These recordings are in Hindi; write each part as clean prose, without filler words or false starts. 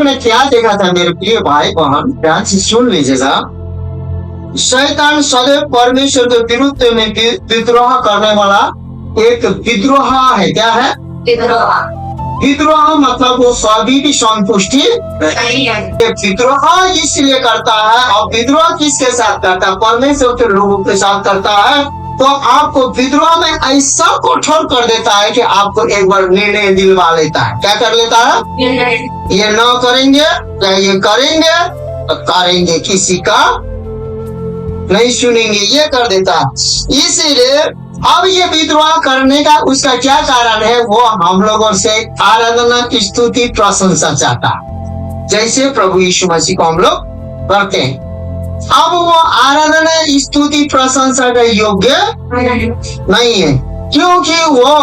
लोग ने क्या देखा था मेरे प्रिय भाई बहन, ध्यान से सुन लीजिएगा। शैतान सदैव परमेश्वर के विरुद्ध में विद्रोह करने वाला एक विद्रोह है। क्या है? विद्रोह मतलब वो सभी की संतुष्टि। विद्रोह इसलिए करता है, और विद्रोह किसके साथ करता है? परमेश्वर के लोगों के साथ करता है। तो आपको विद्रोह में ऐसा कठोर कर देता है कि आपको एक बार निर्णय दिलवा लेता है। क्या कर लेता है? ये न करेंगे या ये करेंगे तो करेंगे, किसी का नहीं सुनेंगे, ये कर देता है। इसीलिए अब ये विद्रोह करने का उसका क्या कारण है? वो हम लोगों से आराधना, स्तुति, प्रशंसा चाहता है, जैसे प्रभु यीशु मसीह को हम लोग करते हैं। अब वो आराधना, स्तुति, प्रशंसा का योग्य नहीं है, क्योंकि वो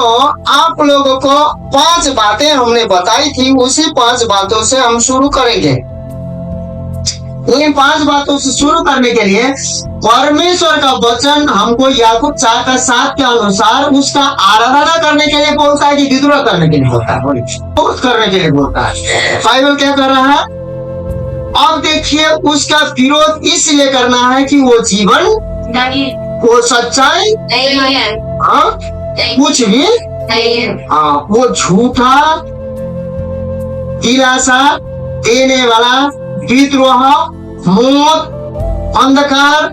आप लोगों को 5 बातें हमने बताई थी। उसी 5 बातों से हम शुरू करेंगे। इन 5 बातों से शुरू करने के लिए परमेश्वर का वचन हमको याकूब 4:7 के अनुसार उसका आराधना करने के लिए बोलता है कि विद्रोह करने के लिए बोलता है, विरोध करने के लिए बोलता है। बाइबल क्या कर रहा है? अब देखिए, उसका विरोध इसलिए करना है कि वो जीवन, वो सच्चाई, कुछ भी, वो झूठा, दिलासा देने वाला, विद्रोह, मौत, अंधकार,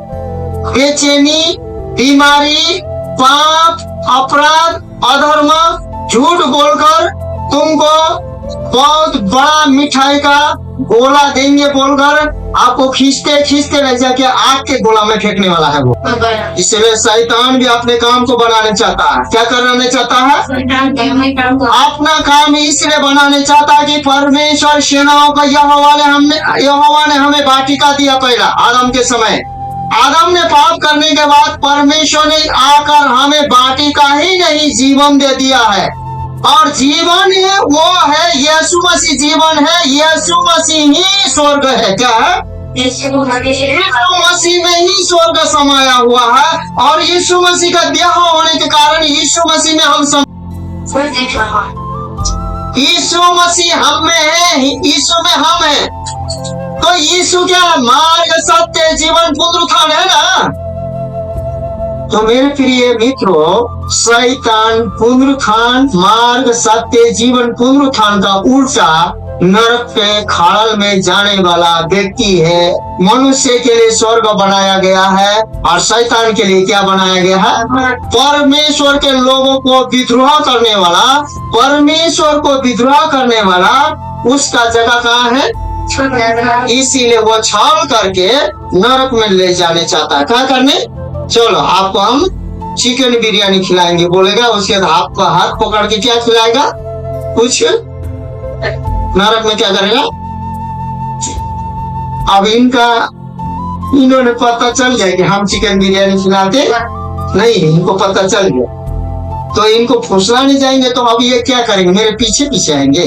बेचैनी, बीमारी, पाप, अपराध, अधर्म, झूठ बोलकर तुमको बहुत बड़ा मिठाई का गोला देंगे बोलकर आपको खींचते खींचते ले जाके आग के गोला में फेंकने वाला है वो। इसलिए शैतान भी अपने काम को बनाने चाहता है। क्या करने चाहता है? अपना काम इसलिए बनाने चाहता है कि परमेश्वर सेनाओं का यहोवा ने हमें वाटिका दिया पहला आदम के समय। आदम ने पाप करने के बाद परमेश्वर ने आकर हमें वाटिका ही नहीं, जीवन दे दिया है। और जीवन है वो है यीशु मसीह। जीवन है यीशु मसीह ही स्वर्ग है। क्या है? यीशु मसीह में ही स्वर्ग समाया हुआ है। और यीशु मसीह का देह होने के कारण यीशु मसीह में हम यीशु मसीह हम में है, यीशु में हम है। तो यीशु क्या? मार्ग, सत्य, जीवन, पुनरुत्थान है ना। तो मेरे प्रिय मित्रों, शैतान पुनरुत्थान, मार्ग, सत्य, जीवन, पुनरुत्थान का उल्टा नरक के खाल में जाने वाला व्यक्ति है। मनुष्य के लिए स्वर्ग बनाया गया है और शैतान के लिए क्या बनाया गया है? परमेश्वर के लोगों को विद्रोह करने वाला, परमेश्वर को विद्रोह करने वाला, उसका जगह कहाँ है? इसीलिए वो छाल करके नरक में ले जाने चाहता है। क्या करने? चलो आपको हम चिकन बिरयानी खिलाएंगे बोलेगा, उसके बाद आपका हाथ पकड़ के क्या खिलाएगा? कुछ नरक में क्या करेगा? अब इन्होंने पता चल गया कि हम चिकन बिरयानी खिलाते नहीं, इनको पता चल गया। तो इनको फुसलाने जाएंगे तो अब ये क्या करेंगे? मेरे पीछे पीछे आएंगे।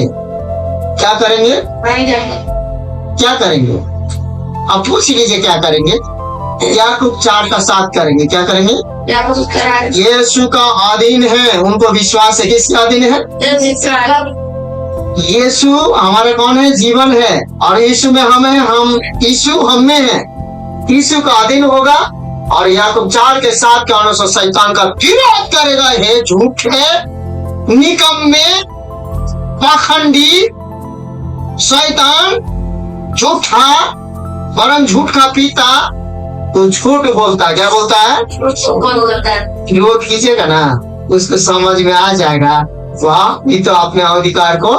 क्या करेंगे? क्या करेंगे? अब पूछ लीजिए क्या करेंगे? याकूब 4:7 करेंगे। क्या करेंगे? यीशु का अधीन है, उनको विश्वास है। किसका अधीन है? यीशु हमारे कौन है? जीवन है। और यीशु में हम है, हम यीशु हम में है। यीशु का अधीन होगा और याकूब 4:7 के अनुसार शैतान का विरोध करेगा। हे झूठे, निकम्मे, पाखंडी, शैतान झूठा, वरन झूठ का पिता, तो झूठ बोलता है। क्या बोलता है? विरोध कीजिएगा ना, उसको समझ में आ जाएगा, वाह ये तो अपने अधिकार को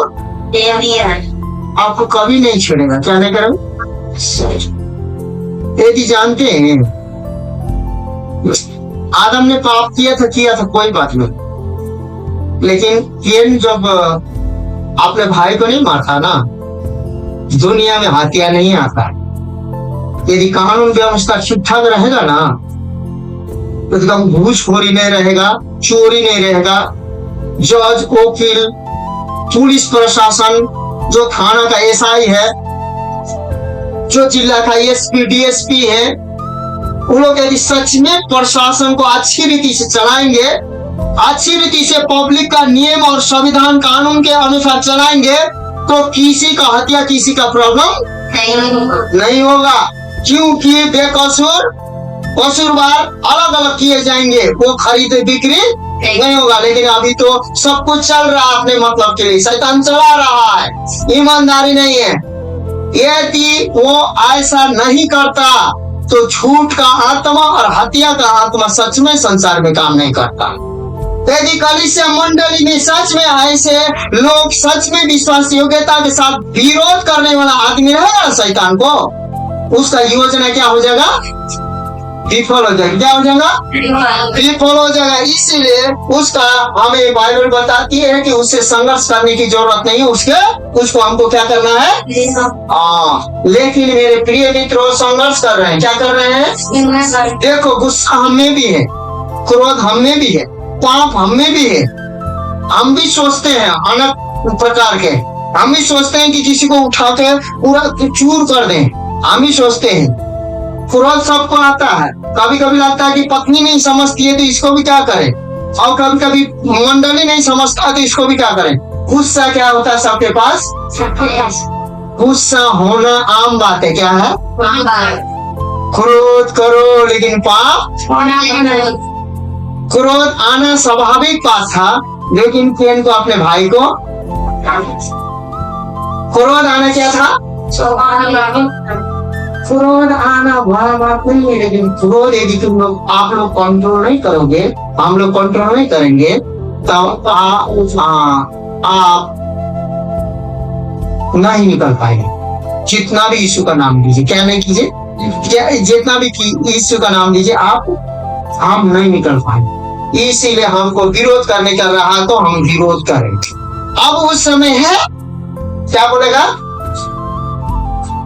आपको कभी नहीं छोड़ेगा। क्या नहीं करें? यदि जानते हैं आदम ने पाप किया था कोई बात नहीं, लेकिन कैन जब अपने भाई को नहीं मारता ना, दुनिया में हत्या नहीं आता। यदि कानून व्यवस्था ठीक ठाक रहेगा ना, तो एकदम घूसखोरी नहीं रहेगा, चोरी नहीं रहेगा, जज, वकील, पुलिस प्रशासन, जो थाना का एसआई है, जो जिला का एसपी, डीएसपी है, उन लोग यदि सच में प्रशासन को अच्छी रीति से चलाएंगे, अच्छी रीति से पब्लिक का नियम और संविधान कानून के अनुसार चलाएंगे, तो किसी का हत्या, किसी का प्रॉब्लम नहीं होगा, क्योंकि बेकसूर कसूरवार अलग अलग किए जाएंगे, वो खरीद बिक्री नहीं होगा। लेकिन अभी तो सब कुछ चल रहा है अपने मतलब के लिए, शैतान चला रहा है, ईमानदारी नहीं है। यदि वो ऐसा नहीं करता तो झूठ का आत्मा और हत्या का आत्मा सच में संसार में काम नहीं करता। यदि कलीसिया मंडली में सच में ऐसे लोग सच में विश्वास योग्यता के साथ विरोध करने वाला आदमी रहेगा शैतान को, उसका योजना क्या हो जाएगा? विफल हो जाएगा। क्या हो जाएगा? विफल हो जाएगा। इसीलिए उसका हमें बाइबल बताती है कि उससे संघर्ष करने की जरूरत नहीं है, उसको हमको क्या करना है? लेकिन मेरे प्रिय मित्रों, संघर्ष कर रहे हैं। क्या कर रहे हैं? देखो, गुस्सा हम में भी है, क्रोध हम में भी है, पाप हम में भी है। हम भी सोचते हैं अनेक प्रकार के, हम भी सोचते हैं कि किसी को उठा के पूरा चूर कर दें, हम भी सोचते हैं। क्रोध सबको आता है। कभी कभी लगता है कि पत्नी नहीं समझती है तो इसको भी क्या करें, और कभी कभी मंडली नहीं समझता तो इसको भी क्या करें। गुस्सा क्या होता है सबके पास? गुस्सा होना आम बात है। क्या है? क्रोध करो लेकिन पाप, क्रोध आना स्वाभाविक बात था, लेकिन कैन को अपने भाई को क्रोध आना क्या था? क्रोध आना बड़ा बात नहीं है, लेकिन क्रोध यदि आप लोग कंट्रोल नहीं करोगे, हम लोग कंट्रोल नहीं करेंगे, तब आप नहीं निकल पाएंगे। जितना भी यीशु का नाम लीजिए, क्या नहीं कीजिए, जितना भी यीशु का नाम लीजिए, हम नहीं निकल पाएंगे। इसीलिए हमको विरोध करने का रहा तो हम विरोध करेंगे। अब उस समय है, क्या बोलेगा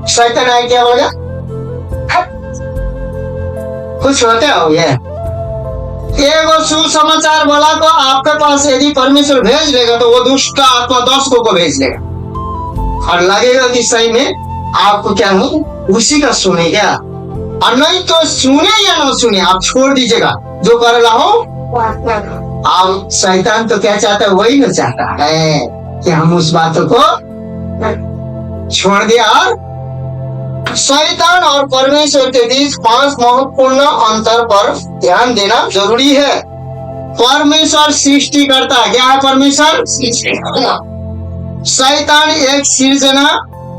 शैतान? आए क्या बोलेगा? कुछ होते हो ये एगो सुसमाचार वाला को आपके पास यदि परमेश्वर भेज लेगा तो वो दुष्ट का आत्मा 10 को भेज लेगा, और लगेगा कि सही में आपको क्या हो, उसी का सुने क्या, और नहीं तो सुने या ना सुने आप छोड़ दीजिएगा जो कर रहा हो। अब शैतान तो क्या चाहता है? वही ना चाहता है कि हम उस बातों को छोड़ दिया। और शैतान और परमेश्वर के बीच 5 महत्वपूर्ण अंतर पर ध्यान देना जरूरी है। परमेश्वर सृष्टि करता है। क्या है परमेश्वर? शैतान एक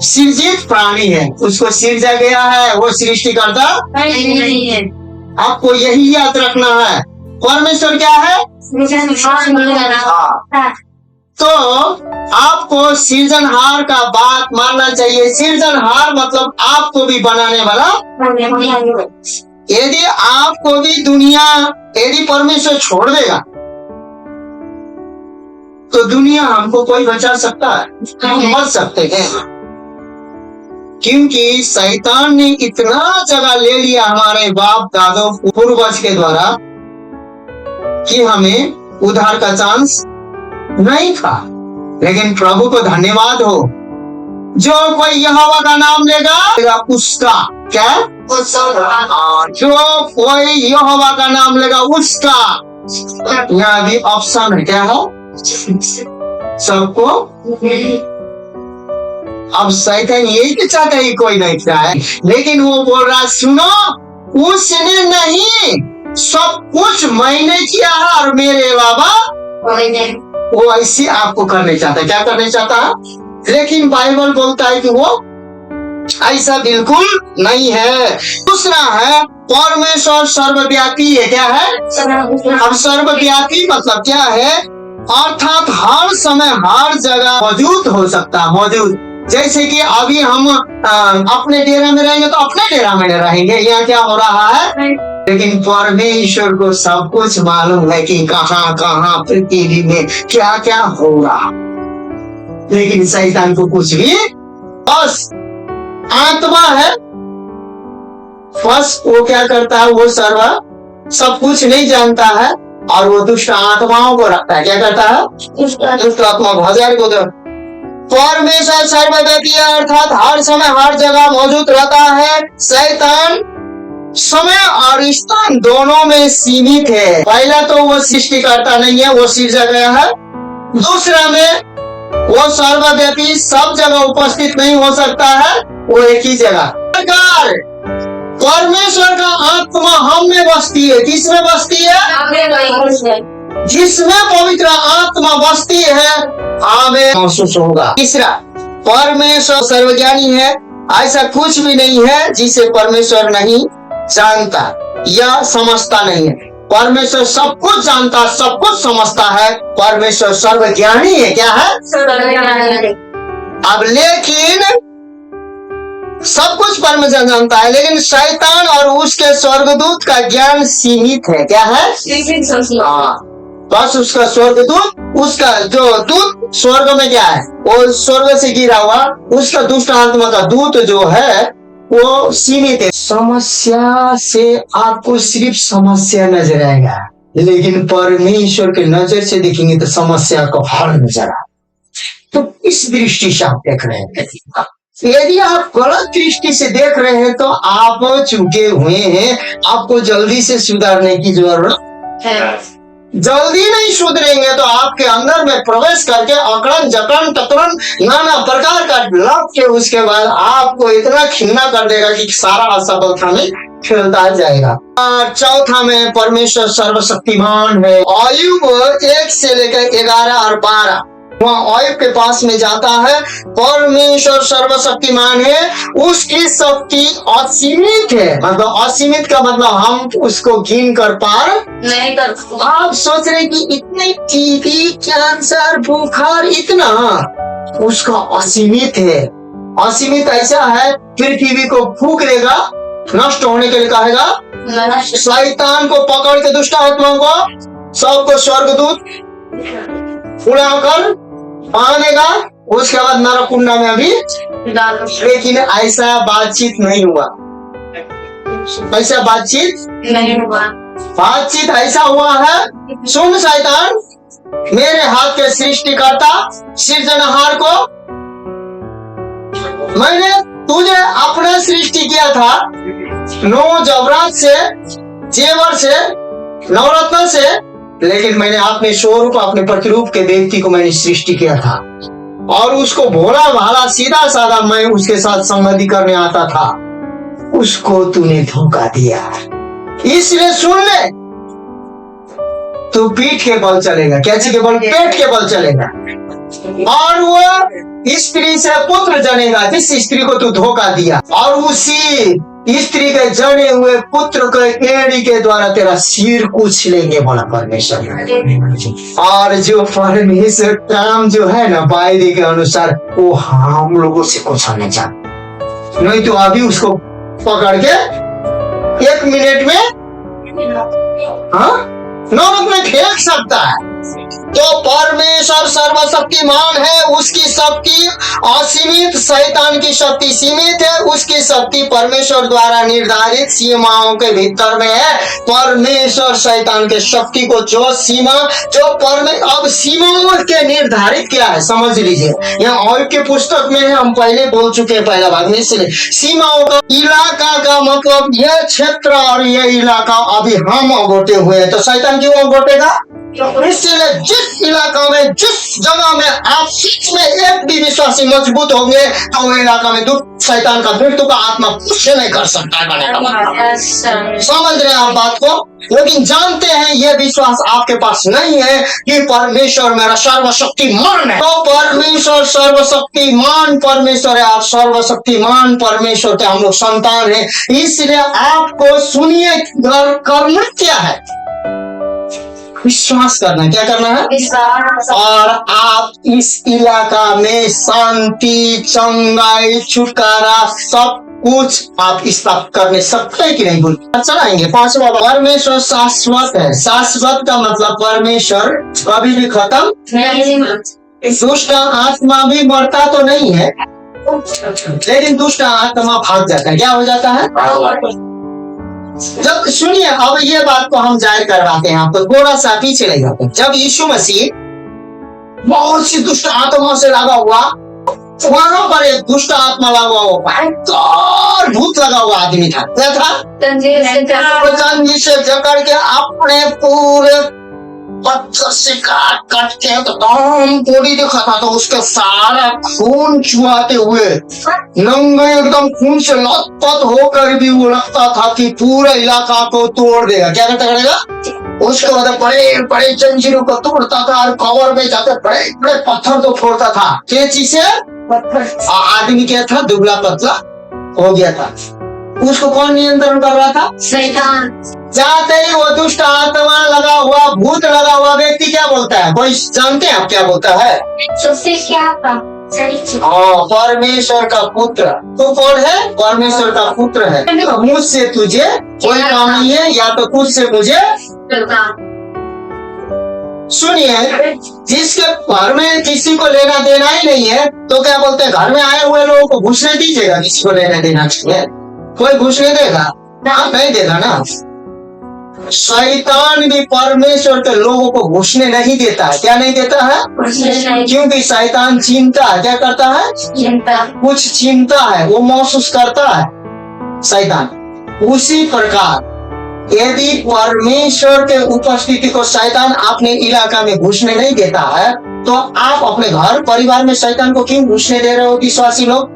सृजित प्राणी है, उसको सृजा गया है, वो सृष्टि करता नहीं है। आपको यही याद रखना है। परमेश्वर क्या है? तो आपको सृजनहार का बात मानना चाहिए। सृजनहार मतलब आपको भी बनाने वाला। यदि आपको भी दुनिया, यदि परमेश्वर छोड़ देगा तो दुनिया हमको कोई बचा सकता है? हम बच सकते हैं, क्योंकि शैतान ने इतना जगह ले लिया हमारे बाप दादों पूर्वज के द्वारा कि हमें उद्धार का चांस नहीं था। लेकिन प्रभु को धन्यवाद हो, जो कोई यहोवा का नाम लेगा उसका क्या? जो कोई यहोवा का नाम लेगा उसका। यहाँ भी ऑप्शन है, क्या है? सबको। अब शैतान यही तो चाहता है कोई नहीं खाए, लेकिन वो बोल रहा सुनो, उसने नहीं, सब कुछ मैंने किया है और मेरे अलावा वो ऐसी आपको करने चाहता है। क्या करने चाहता है? लेकिन बाइबल बोलता है कि वो ऐसा बिल्कुल नहीं है। दूसरा है परमेश्वर सर्वव्यापी है। क्या है? अब सर्वव्यापी मतलब क्या है? अर्थात हर समय हर जगह मौजूद हो सकता है। मौजूद जैसे कि अभी हम अपने डेरा में रहेंगे तो अपने डेरा में रहेंगे, यहाँ क्या हो रहा है, लेकिन परमेश्वर को सब कुछ मालूम है कि कहाँ कहाँ पृथ्वी में क्या क्या हो रहा। लेकिन शैतान को कुछ भी, बस आत्मा है, बस वो क्या करता है, वो सब कुछ नहीं जानता है और वो दुष्ट आत्माओं को रखता है। क्या करता है? दुष्ट आत्मा हजार को। परमेश्वर सर्वव्यापी अर्थात हर समय हर जगह मौजूद रहता है। शैतान समय और स्थान दोनों में सीमित है। पहला तो वो सृष्टि करता नहीं है, वो सृजा गया है। दूसरा में वो सर्वव्यापी सब जगह उपस्थित नहीं हो सकता है, वो एक ही जगह। परमेश्वर का आत्मा हम में बसती है। किसमें बसती है? जिसमें पवित्र आत्मा बसती है हमें महसूस होगा। तीसरा, परमेश्वर सर्वज्ञानी है। ऐसा कुछ भी नहीं है जिसे परमेश्वर नहीं जानता या समझता नहीं है। परमेश्वर सब कुछ जानता, सब कुछ समझता है। परमेश्वर सर्वज्ञानी है। क्या है? सर्वज्ञानी। अब लेकिन सब कुछ परमेश्वर जानता है, लेकिन शैतान और उसके स्वर्गदूत का ज्ञान सीमित है। क्या है? बस उसका स्वर्गदूत, उसका जो दूत स्वर्ग में क्या है, वो स्वर्ग से गिरा हुआ उसका दुष्ट आत्मा का दूत जो है वो सीमित है। समस्या से आपको सिर्फ समस्या नजर आएगा, लेकिन परमेश्वर के नजर से देखेंगे तो समस्या को हल नजर आए। तो इस दृष्टि से आप देख रहे हैं। यदि आप गलत दृष्टि से देख रहे हैं तो आप चूके हुए हैं। आपको जल्दी से सुधारने की जरूरत है। जल्दी नहीं सुधरेंगे तो आपके अंदर में प्रवेश करके अकड़न जकड़न टकरन नाना प्रकार का लग के उसके बाद आपको इतना खिन्ना कर देगा कि सारा असफलता में खेलता जाएगा। और चौथा में परमेश्वर सर्वशक्तिमान है। आयुब 1 से लेकर 11 और 12 वहाँ आयुब के पास में जाता है। परमेश्वर सर्वशक्तिमान है, उसकी शक्ति असीमित है। मतलब असीमित का मतलब हम उसको गिन कर पार नहीं कर सकते। आप सोच रहे कि इतने टीबी, कैंसर, बुखार इतना, उसका असीमित है। असीमित ऐसा है, पृथ्वी को फूंक देगा, नष्ट होने के लिए कहेगा। शैतान को पकड़ के दुष्ट आत्माओं को सबको स्वर्गदूत उड़ाकर आनेगा, उसके बाद नरक कुंड में अभी। लेकिन ऐसा बातचीत नहीं हुआ। ऐसा बातचीत नहीं हुआ। बातचीत ऐसा हुआ है, सुन शैतान, मेरे हाथ के सृष्टिकर्ता सृजनहार को, मैंने तुझे अपना सृष्टि किया था 9 जवरात से, जेवर से, नवरत्न से, लेकिन मैंने अपने स्वरूप, अपने प्रतिरूप के व्यक्ति को मैंने सृष्टि किया था और उसको भोला भाला सीधा साधा मैं उसके साथ संगति करने आता था। उसको तूने धोखा दिया, इसलिए सुन ले, तू पीठ के बल चलेगा। क्या चीज के बल? पेट के बल चलेगा। और वो स्त्री से पुत्र जनेगा जिस स्त्री को तू धोखा दिया, और उसी स्त्री के जने हुए पुत्र के एड़ी के द्वारा तेरा सिर कुछ लेंगे, बोला परमेश्वर। और जो परमेश्वर काम जो है ना वायदे के अनुसार, वो हम लोगों से कुछ नहीं चाहता। नहीं तो अभी उसको पकड़ के 1 मिनट में नरक में फेंक सकता है। तो परमेश्वर सर्वशक्तिमान है, उसकी शक्ति असीमित, शैतान की शक्ति सीमित है। उसकी शक्ति परमेश्वर द्वारा निर्धारित सीमाओं के भीतर में है। परमेश्वर शैतान के शक्ति को जो सीमा, जो अब सीमाओं के निर्धारित क्या है समझ लीजिए। यहाँ आयुब के पुस्तक में है, हम पहले बोल चुके हैं पहला भाग में। इसलिए सीमाओं का, इलाका का मतलब यह क्षेत्र और यह इलाका अभी हम अगोटे हुए हैं, तो शैतान क्यों अगोटेगा? इसलिए जिस इलाका में, जिस जगह में आप सच में एक भी विश्वासी मजबूत होंगे तो वो इलाका में दुष्ट शैतान का मृत्यु का आत्मा कुछ नहीं कर सकता है। समझ रहे हैं आप बात को? लेकिन जानते हैं ये विश्वास आपके पास नहीं है कि परमेश्वर मेरा सर्वशक्तिमान है। तो परमेश्वर सर्वशक्तिमान परमेश्वर है, आप सर्वशक्तिमान परमेश्वर के हम लोग संतान हैं। इसलिए आपको सुनिए, करना क्या है? विश्वास करना। क्या करना है? विश्वास। और आप इस इलाका में शांति, चंगाई, छुटकारा सब कुछ आप स्थापित करने सकते हैं कि नहीं? बोल चलाएंगे। 5वां, परमेश्वर शाश्वत है। शाश्वत का मतलब परमेश्वर कभी भी खत्म नहीं। दुष्ट आत्मा भी मरता तो नहीं है, लेकिन दुष्ट आत्मा भाग जाता है। क्या हो जाता है? जब सुनिए, अब ये बात को हम जाहिर करवाते हैं आपको, थोड़ा सा पीछे ले जाते हैं। जब यीशु मसीह बहुत सी दुष्ट आत्माओं से लगा हुआ, वहां पर एक दुष्ट आत्मा लगा हुआ, भयंकर भूत लगा हुआ आदमी था। क्या था? जंजीर से जकड़ के अपने पूरे पत्थर से काट काट के एकदम बॉडी दिखा था, तो उसके सारा खून चुहाते हुए नंगे एकदम खून से लथपथ होकर भी वो लगता था कि पूरे इलाका को तोड़ देगा। क्या करता करेगा? उसके बाद बड़े बड़े जंजीरों को तोड़ता था और कवर में जाकर बड़े बड़े पत्थर को फोड़ता था। कैंची से? आदमी क्या था? दुबला पतला हो गया था। उसको कौन नियंत्रण कर रहा था? शैतान। जाते ही वो दुष्ट आत्मा लगा हुआ, भूत लगा हुआ व्यक्ति क्या बोलता है? कोई जानते हैं आप क्या बोलता है? सबसे क्या परमेश्वर का पुत्र। तू कौन है? परमेश्वर का पुत्र है। मुझसे तुझे कोई काम नहीं है, या तो खुद से मुझे। सुनिए, जिसके घर में किसी को लेना देना ही नहीं है, तो क्या बोलते हैं? घर में आए हुए लोगों को घुसने दीजिएगा। किसी को लेना देना नहीं है, कोई घुसने देगा? नहीं देगा ना। शैतान भी परमेश्वर के लोगों को घुसने नहीं देता है। क्या नहीं देता है? क्योंकि शैतान चिंता है। क्या करता है? कुछ चिंता है, वो महसूस करता है शैतान। उसी प्रकार यदि परमेश्वर के उपस्थिति को शैतान अपने इलाका में घुसने नहीं देता है, तो आप अपने घर परिवार में शैतान को क्यों घुसने दे रहे हो? विश्वासी लोग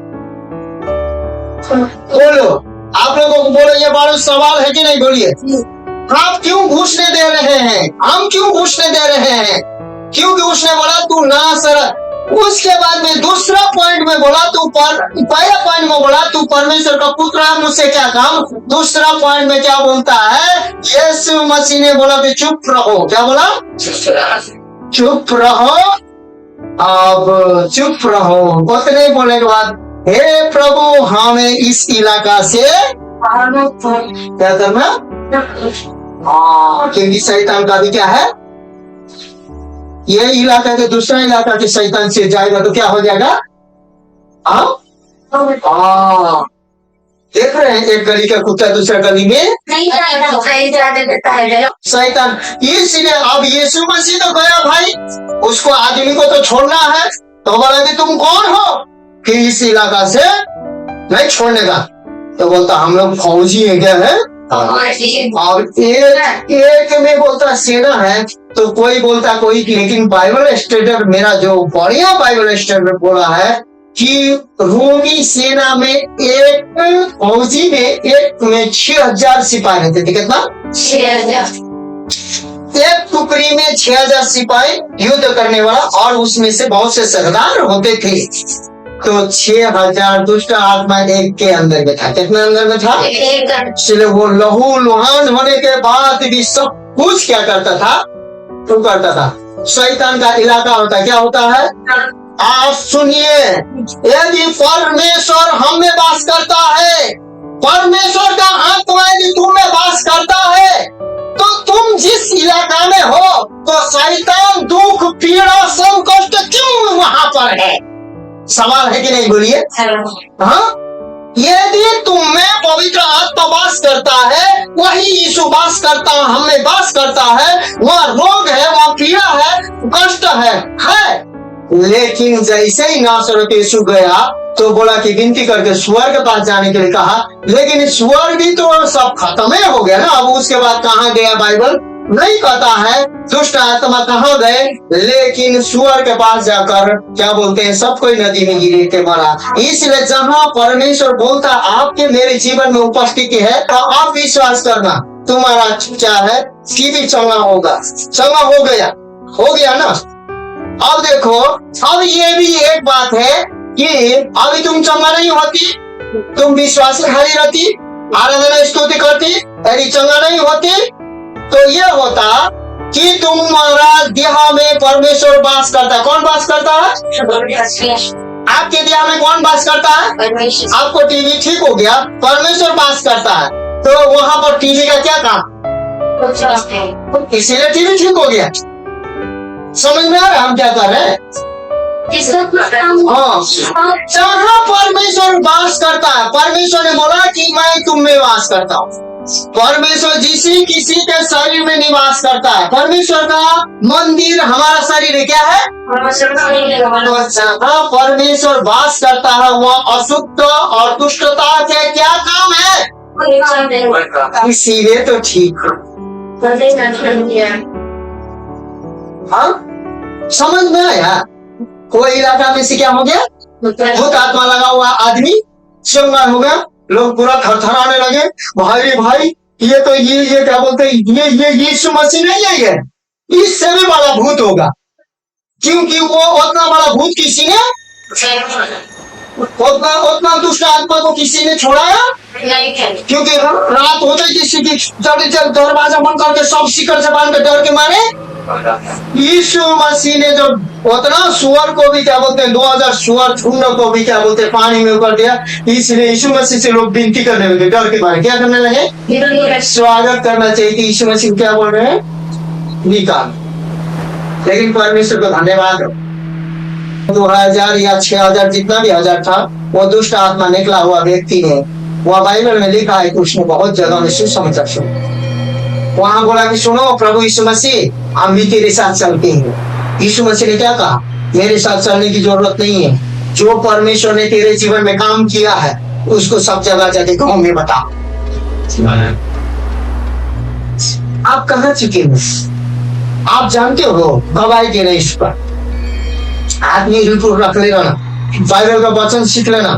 बोलो, आप लोगों को बोलो, ये बड़ा सवाल है कि नहीं? बोलिए, आप क्यों घुसने दे रहे हैं? हम क्यों घुसने दे रहे हैं? क्योंकि उसने बोला तू नासरत। उसके बाद में दूसरा पॉइंट में बोला तू पहला पॉइंट में बोला तू परमेश्वर का पुत्र है, मुझसे क्या काम? दूसरा पॉइंट में क्या बोलता है? यीशु मसीह ने बोला कि चुप रहो। क्या बोला? चुप रहो। अब चुप रहो उतने बोलने के बाद, हे प्रभु हमें इस इलाका से क्या करना? क्योंकि शैतान का भी क्या है? ये इलाका के दूसरा इलाका के शैतान से जाएगा तो क्या हो जाएगा? देख रहे हैं, एक गली का कुत्ता दूसरा गली में नहीं जाता है शैतान। इसलिए अब यीशु मसीह तो गया भाई, उसको आदमी को तो छोड़ना है, तो बोला कि तुम कौन हो कि इस इलाका से नहीं छोड़ने का? तो बोलता हम लोग फौजी है। क्या है? और एक में बोलता सेना है, तो कोई बोलता कोई, लेकिन बाइबल स्टैंडर्ड मेरा जो बढ़िया बाइबल स्टैंडर्ड बोला है कि रोमी सेना में एक फौजी में एक में 6000 सिपाही रहते थे। कितना? 6000। एक टुकड़ी में 6000 सिपाही युद्ध करने वाला, और उसमें से बहुत से सरदार होते थे। तो 6000 दुष्ट आत्मा एक के अंदर में था। कितना अंदर में था? इसलिए वो लहू लुहान होने के बाद भी सब कुछ क्या करता था? तो करता था। शैतान का इलाका होता क्या होता है? आप सुनिए, यदि परमेश्वर हम में वास करता है, परमेश्वर का आत्मा यदि तुम में वास करता है, तो तुम जिस इलाका में हो, तो शैतान दुख पीड़ा संकट क्यों वहां पर है? सवाल है कि नहीं? बोलिए। हाँ, यदि तुम में पवित्र आत्मा वास करता है, वही यीशु वास करता है, हमें वास करता है, वहाँ रोग है, वहाँ पीड़ा है, कष्ट है। लेकिन जैसे ही नासरत यीशु गया तो बोला कि विनती करके स्वर्ग के पास जाने के लिए कहा, लेकिन स्वर्ग भी तो सब खत्म ही हो गया ना। अब उसके बाद कहाँ गया? बाइबल नहीं कहता है दुष्ट आत्मा कहाँ गए, लेकिन स्वर्ग के पास जाकर क्या बोलते हैं? सब कोई नदी में गिर के मरा। इसलिए जहाँ परमेश्वर बोलता आपके मेरे जीवन में उपस्थिति है, तो आप विश्वास करना, तुम्हारा क्या है कि भी चंगा होगा। चंगा हो गया ना। अब देखो, अब ये भी एक बात है कि अभी तुम चंगा नहीं होती, तुम विश्वास खाली रहती, आराधना स्तुति करती, यदि चंगा नहीं होती तो ये होता कि तुम्हारा देह में परमेश्वर वास करता है। कौन वास करता है? आपके देह में कौन वास करता है? आपको टीवी ठीक हो गया, परमेश्वर वास करता है, तो वहां पर टीवी का क्या काम? इसीलिए टीवी ठीक हो गया। समझ में आ रहा है हम क्या कर रहे हैं? जहाँ परमेश्वर वास करता है, परमेश्वर ने बोला कि मैं तुम में वास करता हूँ। परमेश्वर किसी के शरीर में निवास करता है। परमेश्वर का मंदिर हमारा शरीर है। क्या है? जहाँ परमेश्वर वास करता है वहाँ अशुद्ध और दुष्टता के क्या काम है? इसीलिए तो ठीक हाँ, समझ में आया? कोई इलाका में से क्या हो गया, भूत आत्मा लगा हुआ आदमी चंगार हो गया, लोग पूरा थरथराने लगे, भाई भाई ये तो ये क्या बोलते हैं, ये यीशु मसीह नहीं है, ये इससे भी बड़ा भूत होगा, क्योंकि वो उतना बड़ा भूत किसी ने उतना दुष्ट आत्मा को किसी ने छोड़ाया नहीं, क्योंकि रात होते किसी की जब दरवाजा बंद करके सब शिकर से बांध के डर के मारे यीशु मसीह ने जो उतना सुअर को भी क्या बोलते हैं 2000 सुअर झुंड को भी क्या बोलते हैं पानी में उतर दिया, इसलिए यीशु मसीह से लोग विनती करने लगे, डर के मारे क्या करने लगे, स्वागत करना चाहिए कि यीशु मसीह क्या बोल रहे हैं निकाल। लेकिन परमेश्वर को धन्यवाद, 2000 या 6000 जितना भी हजार था वो दुष्ट आत्मा निकला हुआ व्यक्ति ने, वह बाइबल में लिखा है कि उसने बहुत जगह में सुसमाचार सुना, वहां बोला कि सुनो प्रभु यीशु मसीह हम भी तेरे साथ चलते हैं। यीशु मसीह ने क्या कहा, मेरे साथ चलने की जरूरत नहीं है, जो परमेश्वर ने तेरे जीवन में काम किया है उसको सब जगह जाके गांव में बता। आप कहाँ चुके हो, आप जानते हो, गवाही देना इस पर, आदमी रिपोर्ट रख लेना, बाइबल का वचन सीख लेना,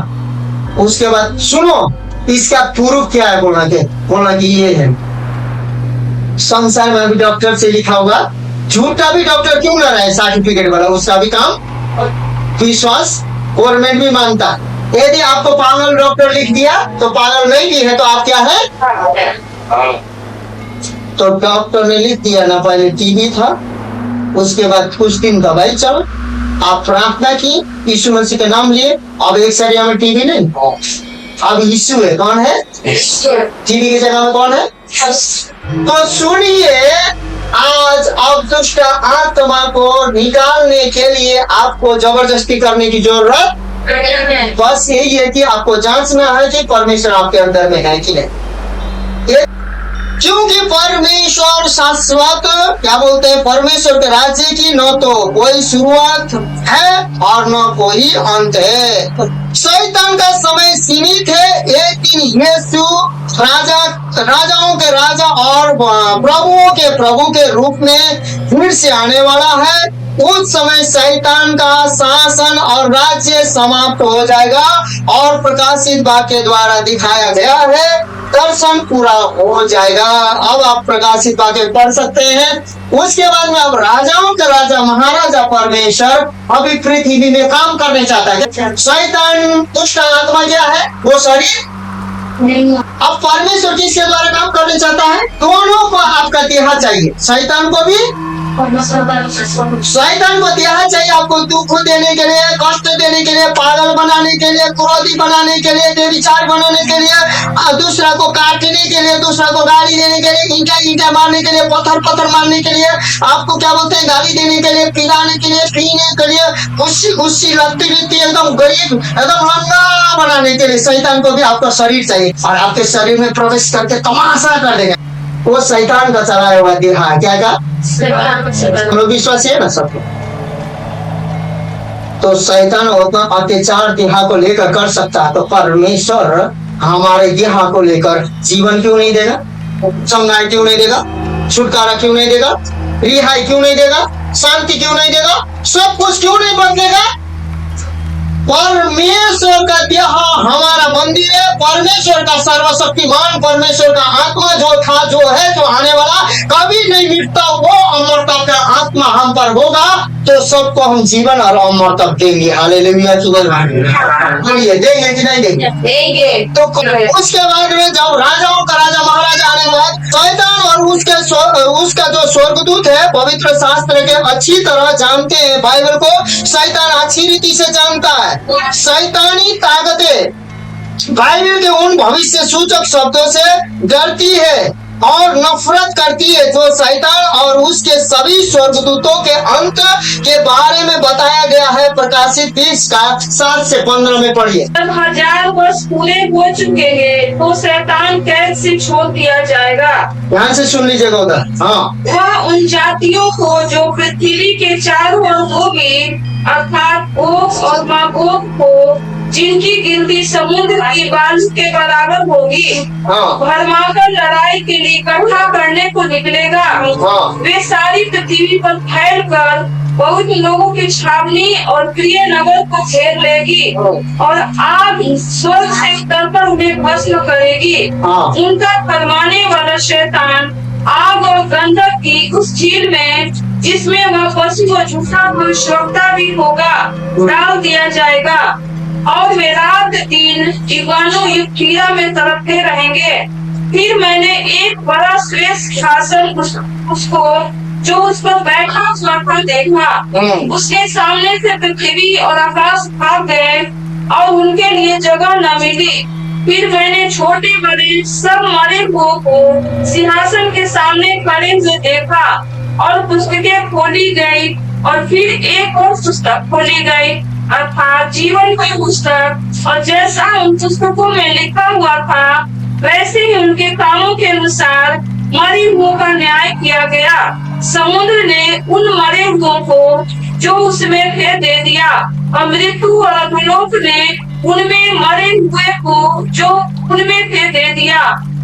उसके बाद सुनो इसका प्रूफ क्या है, बोलना कि ये है। संसार में भी डॉक्टर से लिखा होगा, झूठा भी डॉक्टर क्यों ना रहे सर्टिफिकेट वाला, उसका भी काम विश्वास गवर्नमेंट भी मानता। यदि आपको पागल डॉक्टर लिख दिया तो पागल नहीं भी है तो आप क्या है, तो डॉक्टर ने लिख दिया ना, पहले टीबी था, उसके बाद कुछ दिन दवाई चल, आप प्रार्थना की, यीशु मसीह का नाम लिए, अब एक शरीर में टीबी नहीं, अब यीशु है, कौन है, टीबी की जगह में कौन है। तो सुनिए, आज अब दुष्ट आत्मा को निकालने के लिए आपको जबरदस्ती करने की जरूरत, बस यही है कि आपको जांचना है कि परमेश्वर आपके अंदर में है कि नहीं, क्योंकि परमेश्वर शाश्वत क्या बोलते हैं, परमेश्वर के राज्य की न तो कोई शुरुआत है और न कोई अंत है। शैतान का समय सीमित है, एक दिन यीशु राजाओं के राजा और प्रभुओं के प्रभु के रूप में फिर से आने वाला है। उस समय शैतान का शासन और राज्य समाप्त हो जाएगा और प्रकाशित वाक्य द्वारा दिखाया गया है दर्शन पूरा हो जाएगा। अब आप प्रकाशित वाक्य पढ़ सकते हैं। उसके बाद में अब राजाओं के राजा महाराजा परमेश्वर अभी पृथ्वी में काम करने चाहता है। शैतान दुष्ट आत्मा क्या है, वो शरीर नहीं। अब परमेश्वर किसके द्वारा काम करने चाहता है, दोनों को आपका देहा चाहिए, शैतान को भी, शैतान को देहा चाहिए आपको दुख देने के लिए, कष्ट देने के लिए, पागल बनाने के लिए, क्रोधी बनाने के लिए, बेविचार बनाने के लिए, दूसरा को काटने के लिए, दूसरा को गाली देने के लिए, ईंटा मारने के लिए, पत्थर मारने के लिए, आपको क्या बोलते हैं गाली देने के लिए, पिलाने के लिए, पीने के लिए, गुस्सी लगती एकदम गरीब एकदम लंगा बनाने के लिए शैतान को भी आपका शरीर चाहिए और आपके शरीर में प्रवेश करके तमाशा कर देगा। वो शैतान का चलाया हुआ देहा, क्या का विश्वास है ना सबको। तो शैतान उतना अत्याचार देहा को लेकर कर सकता है, तो परमेश्वर हमारे देहा को लेकर जीवन क्यों नहीं देगा, चंगाई क्यों नहीं देगा, छुटकारा क्यों नहीं देगा, रिहाई क्यों नहीं देगा, शांति क्यों नहीं देगा, सब कुछ क्यों नहीं बदलेगा। परमेश्वर का देह हमारा मंदिर है, परमेश्वर का सर्वशक्तिमान परमेश्वर का आत्मा जो था, जो है, जो आने वाला, कभी नहीं मिटता, वो अमरता का आत्मा हम पर होगा, तो सबको हम जीवन और अमरता देंगे। हालेलुया, देंगे कि नहीं देंगे, देंगे। तो उसके बाद में जब राजाओं का राजा महाराजा आने के बाद शैतान और उसका जो स्वर्गदूत है, पवित्र शास्त्र के अच्छी तरह जानते हैं, बाइबल को शैतान अच्छी रीति से जानता है। शैतानी ताकतें बाइबल के उन भविष्य सूचक शब्दों से डरती है और नफरत करती है जो शैतान और उसके सभी स्वर्गदूतों के अंत के बारे में बताया गया है। प्रकाशित 20 का 7 से 15 में पढ़िए। जब 1000 वर्ष पूरे हो चुके हैं तो शैतान कैद से छोड़ दिया जाएगा। ध्यान से सुन लीजिएगा उधर। हाँ, वह उन जातियों को जो पृथ्वी के चारों ओर होगी, अर्थात गोग और मागोग को जिनकी गिनती समुद्र की बांझ के बराबर होगी। हाँ भरमाकर लड़ाई के लिए इकट्ठा करने को निकलेगा। हाँ वे सारी पृथ्वी पर फैलकर बहुत लोगों की छावनी और प्रिय नगर को घेर लेगी और आग स्वर्ग से उतरकर उन्हें भस्म करेगी। हाँ उनका फरमाने वाला शैतान आग और गंधक की उस झील में, जिसमें वह पशु और झूठा भविष्यवक्ता भी होगा, डाल दिया जाएगा और वे रात दिन युगानुयुग युग पीड़ा में तड़पते रहेंगे। फिर मैंने एक बड़ा श्रेष्ठ शासन उसको जो उस पर बैठा हुआ था देखा। उसके सामने से पृथ्वी और आकाश भाग गए और उनके लिए जगह न मिली। फिर मैंने छोटे बड़े सब मरे हुओं को सिंहासन के सामने खड़े हुए देखा और पुस्तकें खोली गई और फिर एक और पुस्तक खोली गई, अर्थात जीवन की पुस्तक। और जैसा उन पुस्तकों में लिखा हुआ था वैसे ही उनके कामों के अनुसार मरे हुओं का न्याय किया गया। समुद्र ने उन मरे हुओं को जो उसमें थे दे दिया और मृत्यु और अधोलोक ने उनमें मरे हुए को जो उनमें थे दे दिया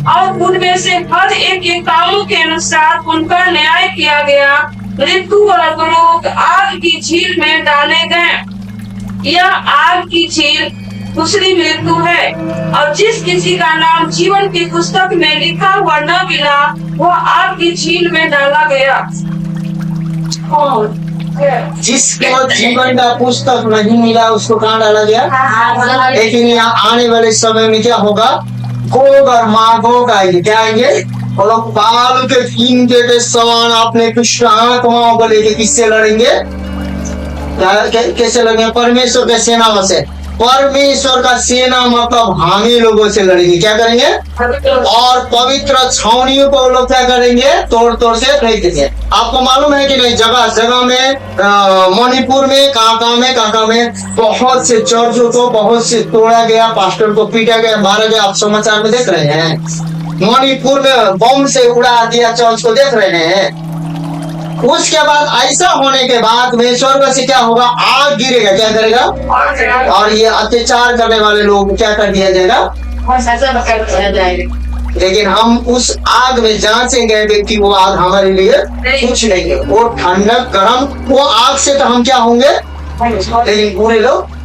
और उनमें से हर एक के कामों के अनुसार उनका न्याय किया गया। मृत्यु और अधोलोक आग की झील में डाले गए। यह आग की झील दूसरी मृत्यु है और जिस किसी का नाम जीवन की पुस्तक में लिखा हुआ न मिला वह आग की झील में डाला गया। जिसको जीवन का पुस्तक नहीं मिला उसको कहाँ डाला गया। लेकिन यहाँ आने वाले समय में क्या होगा, गोग और मागोग आएंगे। क्या आएंगे, वो लोग बाल के कीमते के समान अपने कुछ आत्माओं को लेके किससे लड़ेंगे, कैसे लड़ेंगे, परमेश्वर के सेना से। परमेश्वर का सेना मतलब हामी लोगों से लड़ेंगे। क्या करेंगे, और पवित्र छावनियों को लोग क्या करेंगे, तोड़ तोड़ से फेंक देंगे। आपको मालूम है कि नहीं, जगह जगह में मणिपुर में काका में बहुत से चर्चों को बहुत से तोड़ा गया, पास्टर को पीटा गया, मारा गया। आप समाचार में देख रहे हैं, मणिपुर में बम से उड़ा दिया चर्च को, देख रहे हैं। उसके बाद ऐसा होने के बाद में स्वर्ग से क्या होगा, आग गिरेगा। क्या करेगा, और ये अत्याचार करने वाले लोग क्या कर दिया जाएगा। लेकिन हम उस आग में जांचेंगे व्यक्ति, वो आग हमारे लिए कुछ नहीं है, वो ठंडक गर्म, वो आग से तो हम क्या होंगे, लेकिन बुरे लोग।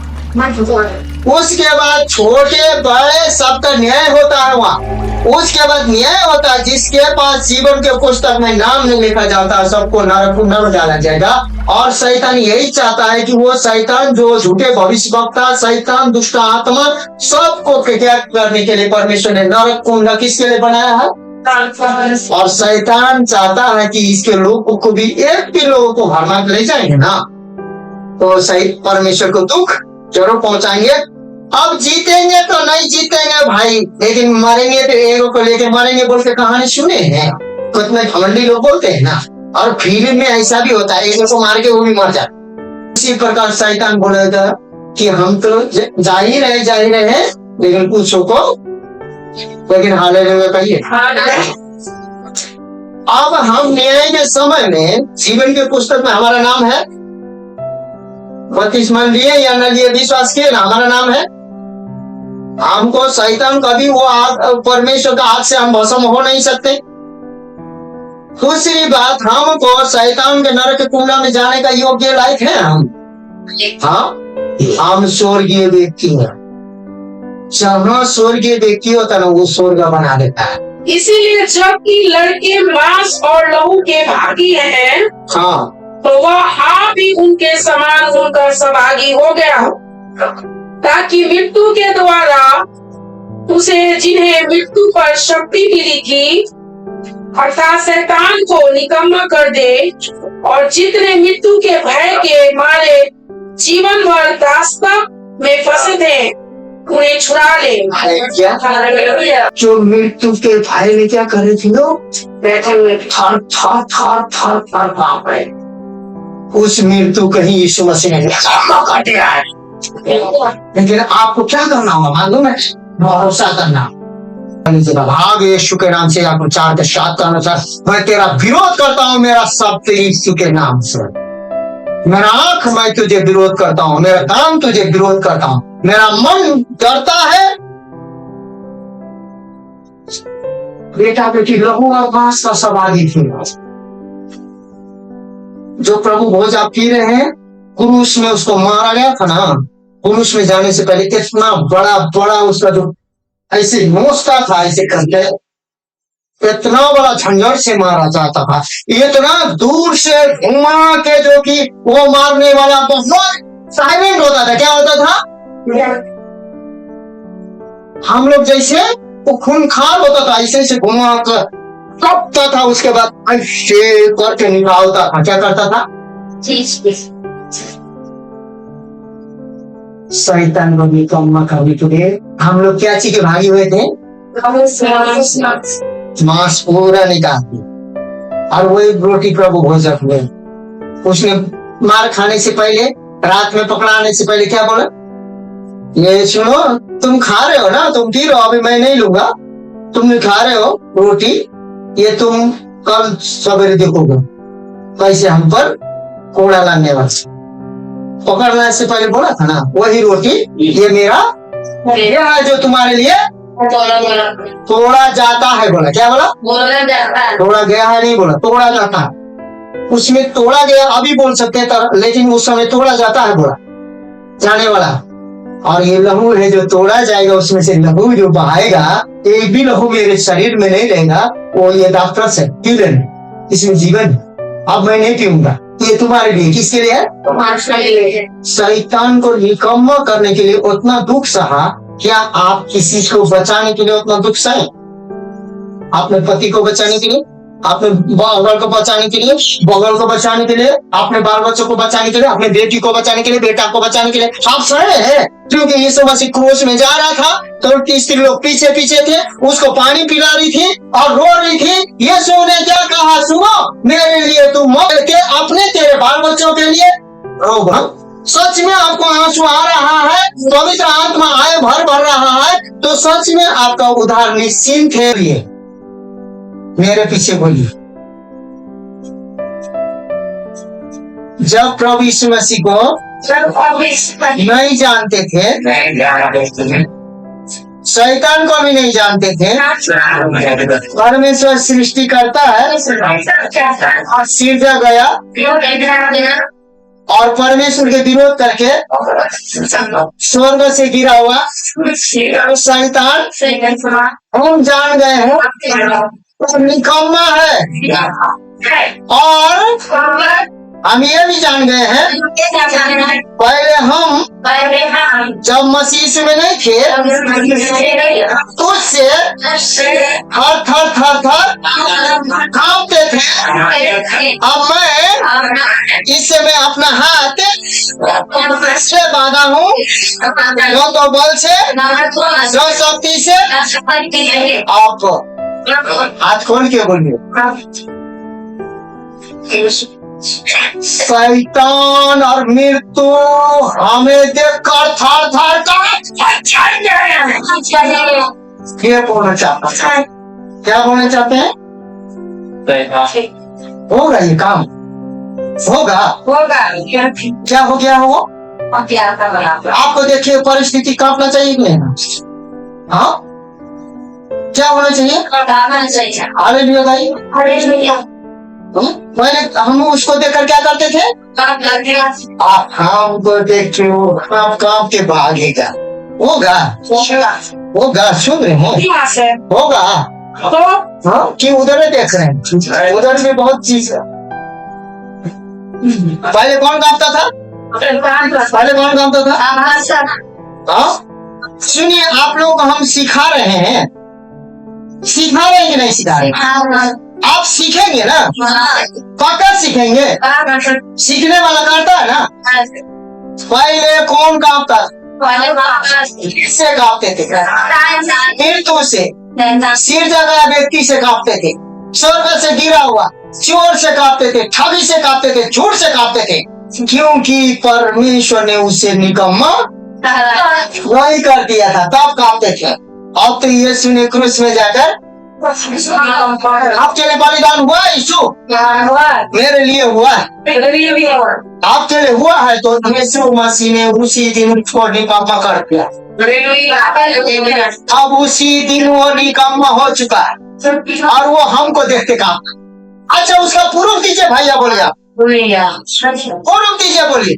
उसके बाद छोटे बड़े सबका न्याय होता है वहाँ। उसके बाद न्याय होता है, जिसके पास जीवन के पुस्तक में नाम नहीं लिखा जाता सबको नरक में डाला जाएगा। और शैतान यही चाहता है कि वो शैतान जो झूठे भविष्यवक्ता, शैतान, दुष्ट आत्मा, सबको क्या करने के लिए परमेश्वर ने नरक कुंड किसके लिए बनाया है। और शैतान चाहता है कि इसके लोगों को भी, एक भी लोगों को भरमा के ले जाएंगे ना, तो सही परमेश्वर को दुख जरूर पहुंचाएंगे। अब जीतेंगे तो नहीं जीतेंगे भाई, लेकिन मरेंगे तो एगो को लेके मरेंगे बोल के कहानी सुने हैं, कुछ में घमंडी लोग बोलते हैं ना। और फिल्म में ऐसा भी होता है, एगो को मार के वो भी मर जाता। इसी प्रकार शैतान बोलेगा कि हम तो जा ही रहे, लेकिन कुछ को, लेकिन हालेलुया कहिए। अब हम न्याय के समय में जीवन के पुस्तक में हमारा नाम है, बपतिस्मा लिए या न लिए, विश्वास किए ना, हमारा नाम है। हमको शैतान कभी वो आग, परमेश्वर का आग से हम भस्म हो नहीं सकते। दूसरी बात, हमको शैतान के नरक के कुंड में जाने का योग्य लायक है हम। हाँ, हम स्वर्गीय व्यक्ति हैं। जहाँ स्वर्गीय व्यक्ति होता है ना, वो स्वर्ग बना देता है। इसीलिए जबकि लड़के मांस और लहू के भागी हैं, हाँ, तो वह भी उनके समान उनका सहभागी हो गया, ताकि मृत्यु के द्वारा उसे, जिन्हें मृत्यु पर शक्ति मिली थी, अर्थात शैतान को निकम्मा कर दे, और जितने मृत्यु के भय के मारे जीवन भर दासता में फंसे थे उन्हें छुड़ा ले। क्या जो मृत्यु के भय में क्या करे थे लोग, बैठे हुए थर कांप रहे। उस मृत्यु कहीं यीशु मसीह ने काट दिया है। लेकिन आपको क्या करना होगा मालूम है, भरोसा करना। भाग यीशु के नाम से या प्रचार के साथ करना चाह, मैं तेरा विरोध करता हूँ, मेरा सब तेरे यीशु के नाम से। मेरा आंख मैं तुझे विरोध करता हूँ, मेरा कान तुझे विरोध करता हूँ, मेरा मन डरता है बेटा बेटी लहू और मांस का सवादी थे। जो प्रभु भोज आप पी रहे हैं, क्रूस में उसको मारा गया था ना, क्रूस में जाने से पहले कितना बड़ा बड़ा उसका जो ऐसे नोचता था, ऐसे करके इतना बड़ा झंझट से मारा जाता था, इतना दूर से घुमा के, जो कि वो मारने वाला बहुत साइलेंट होता था। क्या होता था? हम लोग जैसे वो खूंखार होता था, ऐसे ऐसे घुमा कर तपता था, उसके बाद ऐसे करके निकालता था। क्या करता था? शैतान को निकम्मा कभी तुझे। हम लोग क्या चीज के भागी हुए थे? मांस पूरा निकालती, और वही रोटी प्रभु भोजक में उसने मार खाने से पहले, रात में पकड़ाने से पहले क्या बोला? ये सुनो, तुम खा रहे हो ना, तुम पी रहे हो, अभी मैं नहीं लूंगा, तुम खा रहे हो रोटी, ये तुम कल सवेरे देखोगे कैसे हम पर कोड़ा लाने वाले। पकड़ने से पहले बोला था ना, वही रोटी ये मेरा है जो तुम्हारे लिए तोड़ा जाता है। बोला क्या? बोला तोड़ा गया है, नहीं बोला तोड़ा जाता है। उसमें तोड़ा गया अभी बोल सकते हैं, लेकिन उस समय तोड़ा जाता है बोला जाने वाला। और ये लहू है जो तोड़ा जाएगा, उसमें से लहू जो बहाएगा, एक भी लहू मेरे शरीर में नहीं रहेगा, वो ये डॉक्टर से पी लेना, इसमें जीवन। अब मैं नहीं पीऊंगा, ये तुम्हारे लिए। किसके लिए है? तुम्हारे लिए। शैतान को निकम्मा करने के लिए उतना दुख सहा। क्या आप किसी को बचाने के लिए उतना दुख सहे? अपने पति को बचाने के लिए, अपने बगल को बचाने के लिए, बगल को बचाने के लिए, अपने बाल बच्चों को बचाने के लिए, अपने बेटी को बचाने के लिए, बेटा को बचाने के लिए आप सहे हैं। क्योंकि यीशु मसीह क्रूस में जा रहा था तो स्त्री लोग पीछे पीछे थे, उसको पानी पिला रही थी और रो रही थी। यीशु ने क्या कहा? सुनो, मेरे लिए तुम मर के अपने तेरे बाल बच्चों के लिए रो। सच में आपको आंसू आ रहा है, पवित्र आत्मा आए भर रहा है, तो सच में आपका उद्धार निश्चिंत है। मेरे पीछे बोलिए। जब प्रभु यीशु मसीह को नहीं जानते थे, शैतान को भी नहीं जानते थे, परमेश्वर सृष्टि करता है, सिरजा गया और परमेश्वर के विरोध करके स्वर्ग से गिरा हुआ शैतान हम जान गए हैं तो निकम्मा है। और हम ये भी जान गए हैं, पहले हम जब मसीह में नहीं थे तो उससे थर थर थर थर कांपते थे। अब मैं इस समय अपना हाथ से बांधा हूँ, जो तो बल से, जो शक्ति से। आप हाथ खोल के बोलिए। शैतान और मृत्यु हमें देखकर थर थर क्या बोलना चाहता है? क्या बोलना चाहते हैं? होगा ये काम, होगा क्या हो गया हो? आपको देखिए परिस्थिति कांपना चाहिए कि नहीं? हाँ, क्या होना चाहिए? हालेलुया भाई। मैंने हम उसको देखकर क्या करते थे? हमको देख कांप के भागेगा। होगा होगा, सुन रहे हैं? होगा कि उधर देख रहे हैं, उधर भी बहुत चीज है। पहले कौन कांपता था? पहले कौन कांपता था? सुनिए, आप लोग हम सिखा रहे हैं, सिखा रहे हैं कि नहीं सिखा रहे? आप सीखेंगे ना, पक्का सीखेंगे। सीखने वाला करता है ना। पहले कौन कांपता? किससे कांपते थे? मृत्यु से, सिर जगह व्यक्ति से कांपते थे, स्वर्ग से गिरा हुआ चोर से कांपते थे, ठगी से कांपते थे, झूठ से कांपते थे, क्योंकि परमेश्वर ने उसे निकम्मा वही कर दिया था, तब कांपते थे। अब तो यीशु ने क्रूस में जाकर आपके लिए बलिदान हुआ। यीशु मेरे लिए हुआ, आपके लिए हुआ है तो यीशु मसीह ने उसी दिन उसको निकम्मा कर दिया। अब उसी दिन वो निकम्मा हो चुका है और वो हमको देखते काम। अच्छा, उसका प्रूफ दीजिए भैया, बोलिए आप प्रूफ दीजिए, बोलिए।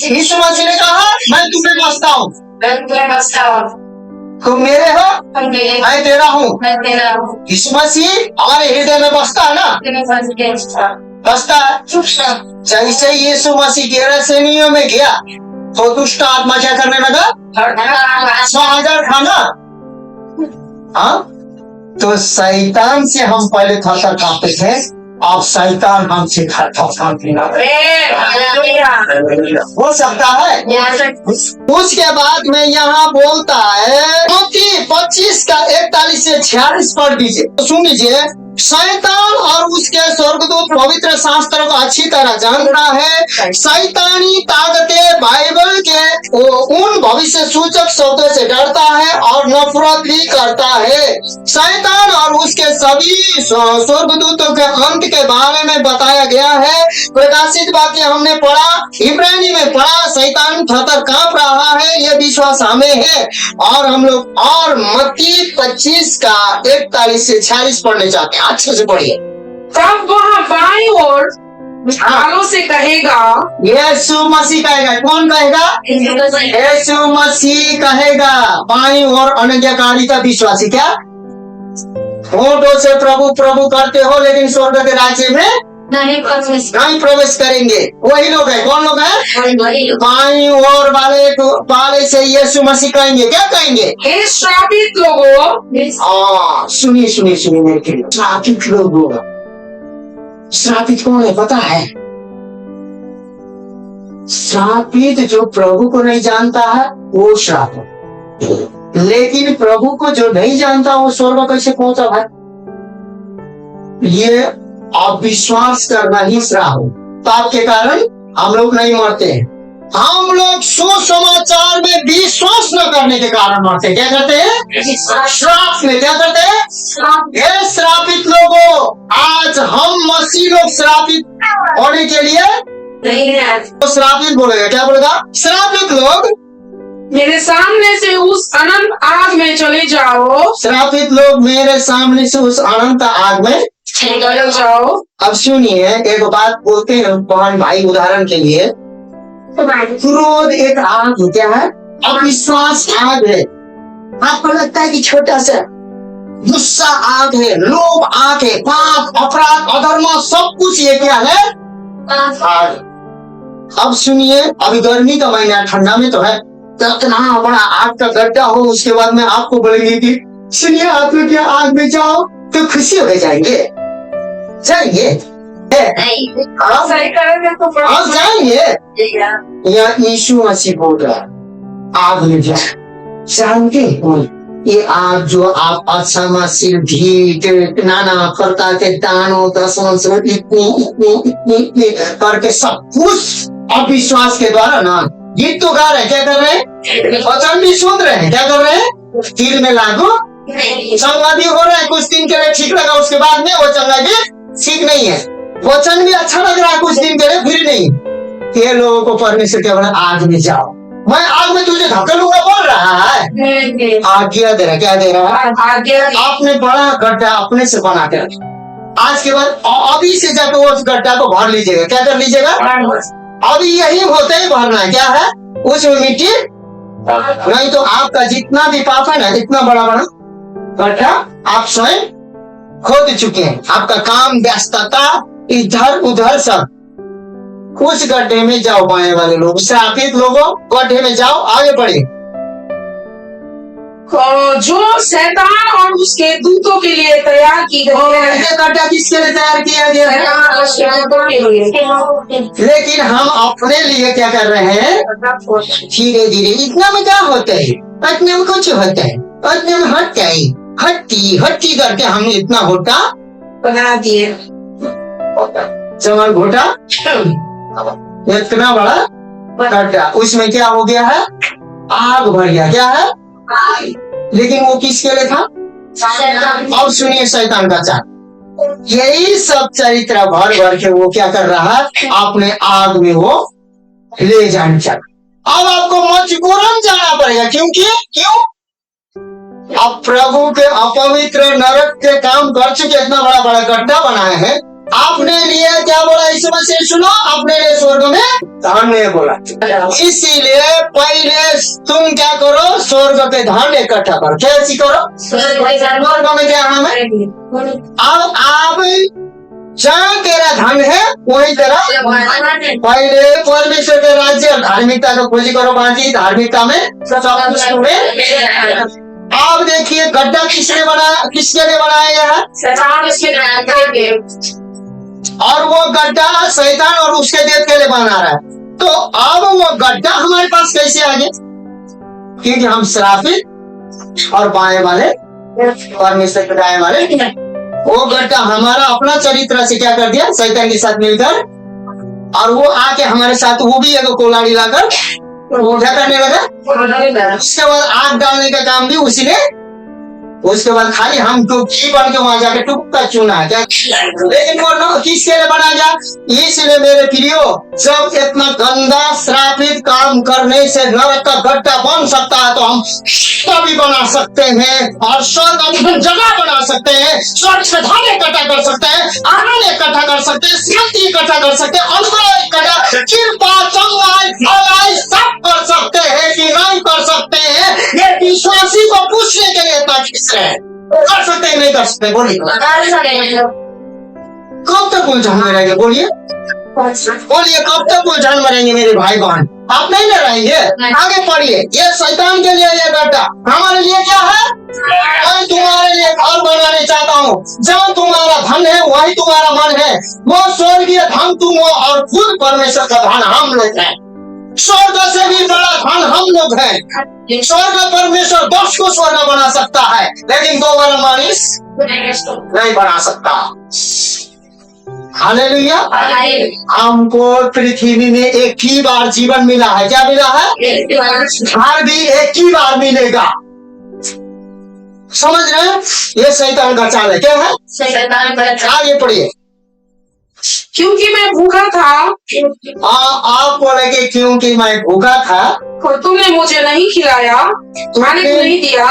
यीशु मसीह ने कहा मैं तुम्हें बसता हूँ, तुम मेरे हो, मैं तेरा हूँ। यीशु मसीह हमारे हृदय में बसता है ना, बसता है। जैसे यीशु मसीह गेरासेनियों में गया तो दुष्ट आत्मा क्या करने लगा? 6,000 खाना। हाँ, तो शैतान से हम पहले थर-थर कांपते थे, अब शैतान हमसे थर-थर कांपने लगा। हो सकता है। उसके बाद में यहाँ बोलता है 25 का 41 से 46 पढ़ दीजिए, तो सुन लीजिए। शैतान और उसके स्वर्गदूत पवित्र शास्त्र को अच्छी तरह जानता है। शैतानी ताकतें बाइबल के उन भविष्य सूचक शब्दों से डरता है और नफरत भी करता है। शैतान और उसके सभी स्वर्गदूतों के अंत के बारे में बताया गया है। प्रकाशित वाक्य हमने पढ़ा, इब्रानी में पढ़ा, शैतान थर-थर कांप रहा है, ये विश्वास हमें है। और हम लोग और मत्ती 25 का 41 से 46 पढ़ने चाहते हैं, अच्छे से पढ़िए। तब वह बाईं ओर आलों से कहेगा, यीशु मसीह कहेगा। कौन कहेगा? यीशु मसीह कहेगा। बाईं ओर अनन्यकारी का विश्वासी क्या होठों से प्रभु प्रभु करते हो लेकिन स्वर्ग के राज्य में नहीं प्रवेश करेंगे। वही लोग हैं। कौन लोग हैं? बाईं ओर वाले से यीशु मसीह कहेंगे, क्या कहेंगे? हे श्रापित लोगों। सुनिए सुनिए सुनिए मेरे के लिए, श्रापित लोगों। श्रापित कौन है पता है? श्रापित जो प्रभु को नहीं जानता है वो श्रापित, लेकिन प्रभु को जो नहीं जानता वो स्वर्ग कैसे पहुंचा भाई? ये अविश्वास करना ही श्राप है। पाप के कारण हम लोग नहीं मरते हैं, हम लोग सुसमाचार में विश्वास न करने के कारण मरते हैं। क्या करते हैं? श्राप में क्या करते हैं? ये श्रापित लोगों, आज हम मसीह लोग श्रापित होने के लिए तो श्रापित बोलेगा। क्या बोलेगा? श्रापित लोग मेरे सामने से उस अनंत आग में चले जाओ। श्रापित लोग मेरे सामने से उस अनंत आग में चले जाओ। अब सुनिए, एक बात बोलते हैं बहन भाई, उदाहरण के लिए क्रोध एक आग क्या है? अविश्वास आग है। आपको लगता है कि छोटा सा गुस्सा आग है, लोभ आग है, पाप अपराध अधर्म सब कुछ ये क्या है? आग। अब सुनिए, अभी गर्मी का महीना, ठंडा में तो है, तो इतना बड़ा आग का गड्ढा हो, उसके बाद में आपको बोलेंगे कि सुनिए आप लोग क्या आग में जाओ, तो खुशी हो जाएंगे? आप जाएंगे? या यीशु मसीह बोल रहा है आग में जाओ। जानते हो ये आग जो आप असमाशील ढीठ नाना प्रकार के दानों दसों से इतनी करके सब कुछ अविश्वास के द्वारा ना गीत तो गा रहे, क्या कर रहे हैं? वचन भी सुन रहे हैं, क्या कर रहे हैं? दिल में लागू संवादी हो रहा है, कुछ दिन के लिए ठीक लगा, उसके बाद में वो चंगा भी ठीक नहीं है। वचन भी अच्छा लग रहा है कुछ दिन के लिए, फिर नहीं। ये लोगों को परमेश्वर क्या बोला? आग में जाओ। मैं आग में तुझे धकेलूंगा बोल रहा है। आज्ञा दे रहा, क्या दे रहा है? आपने बड़ा गड्ढा अपने से बना के रखा। आज के बाद अभी से जाकर उस गड्ढा को भर लीजिएगा। क्या कर लीजिएगा? अभी यही होते ही भरना है। क्या है? उसमें मिट्टी, नहीं तो आपका जितना भी पाप है ना, इतना बड़ा बड़ा गड्ढा आप स्वयं खोद चुके हैं। आपका काम व्यस्तता इधर उधर सब। उस गड्ढे में जाओ, बाएं वाले लोग, श्रापित लोगों, गड्ढे में जाओ, आगे बढ़े। जो शैतान और उसके दूतों के लिए तैयार की गई है। ये गड्ढा किसके लिए तैयार किया गया है? लेकिन हम अपने लिए क्या कर रहे हैं? धीरे धीरे। इतना में क्या होता है? इतने में कुछ होता है, इतने में हट जाए, हट्टी करके हमने इतना घोटा बना दिए। चमन घोटा इतना बड़ा गड्ढा, उसमें क्या हो गया है? आग भर गया। क्या है? लेकिन वो किसके लिए था? अब सुनिए शैतान का चाल। यही सब चरित्र भर भर के वो क्या कर रहा है, अपने आग में वो ले जाने चल। अब आपको मजबूरन जाना पड़ेगा, क्योंकि क्यों? अब प्रभु के अपवित्र नरक के काम कर चुके, इतना बड़ा बड़ा गड्ढा बनाए हैं। आपने लिए क्या बोला इस समय से सुनो, अपने लिए स्वर्ग में धन नहीं बोला। इसीलिए पहले तुम क्या करो, स्वर्ग के धन इकट्ठा करो। कैसी करो? स्वर्ग में क्या नाम है? अब आप जहाँ तेरा धन है वही तेरा, पहले परमेश्वर के राज्य धार्मिकता को खोजी करो, बाकी धार्मिकता में सब कुछ तुम्हें। अब देखिए गड्ढा किसने बनाया, किसके लिए बनाया गया है? और वो गड्ढा शैतान और उसके देव के लिए बना रहा है। तो अब वो गड्ढा हमारे पास कैसे आ गया? क्योंकि हम श्रापित और बाएं वाले, परमेश्वर के दाएं वाले। वो गड्ढा हमारा अपना चरित्र से क्या कर दिया, शैतान के साथ मिलकर, और वो आके हमारे साथ वो भी एक कोलाड़ी लाकर वो क्या करने लगा। उसके बाद आग डालने का काम भी उसी ने, उसके बाद खाली हमको घी बन के वहां जाके टुकड़ा चुना है क्या? लेकिन वो किसके लिए बना गया? इसलिए मेरे प्रियो, जब इतना गंदा श्रापित काम करने से नरक का गड्ढा बन सकता है, तो हम तभी बना सकते हैं और स्वर्ग जगह बना सकते हैं, स्वर्ग से धन इकट्ठा कर सकते हैं, आनंद इकट्ठा कर सकते हैं, शांति इकट्ठा कर सकते हैं, अनुग्रह इकट्ठा, कृपा, चंगाई, भलाई सब कर सकते हैं कि नहीं कर सकते हैं? ये विश्वासी को पूछने के लिए कर सकते हैं, नहीं कर सकते? बोलिए कब तक उलझन में रहेंगे? बोलिए कब तक उलझन में रहेंगे मेरे भाई बहन? आप नहीं ना रहेंगे। आगे पढ़िए। ये शैतान के लिए ये गड्ढा, हमारे लिए क्या है? मैं तुम्हारे लिए घर बनाने चाहता हूँ, जहाँ तुम्हारा धन है वही तुम्हारा मन है। वो स्वर्गीय धन तुम हो और खुद परमेश्वर का धन हम लोग हैं। स्वर्ग से भी बड़ा धन हम लोग हैं। स्वर्ग परमेश्वर 10 को स्वर्ग बना सकता है, लेकिन 2 बार मानिस नहीं बना सकता। हालेलुया। हमको पृथ्वी में एक ही बार जीवन मिला है। क्या मिला है? घर भी एक ही बार मिलेगा। समझ रहे हैं? ये शैतान का चाल है। क्या है? शैतान का चाल। आगे पढ़िए। क्योंकि मैं भूखा था। आप बोलेंगे क्योंकि मैं भूखा था और तुमने मुझे नहीं खिलाया, खाने को नहीं दिया।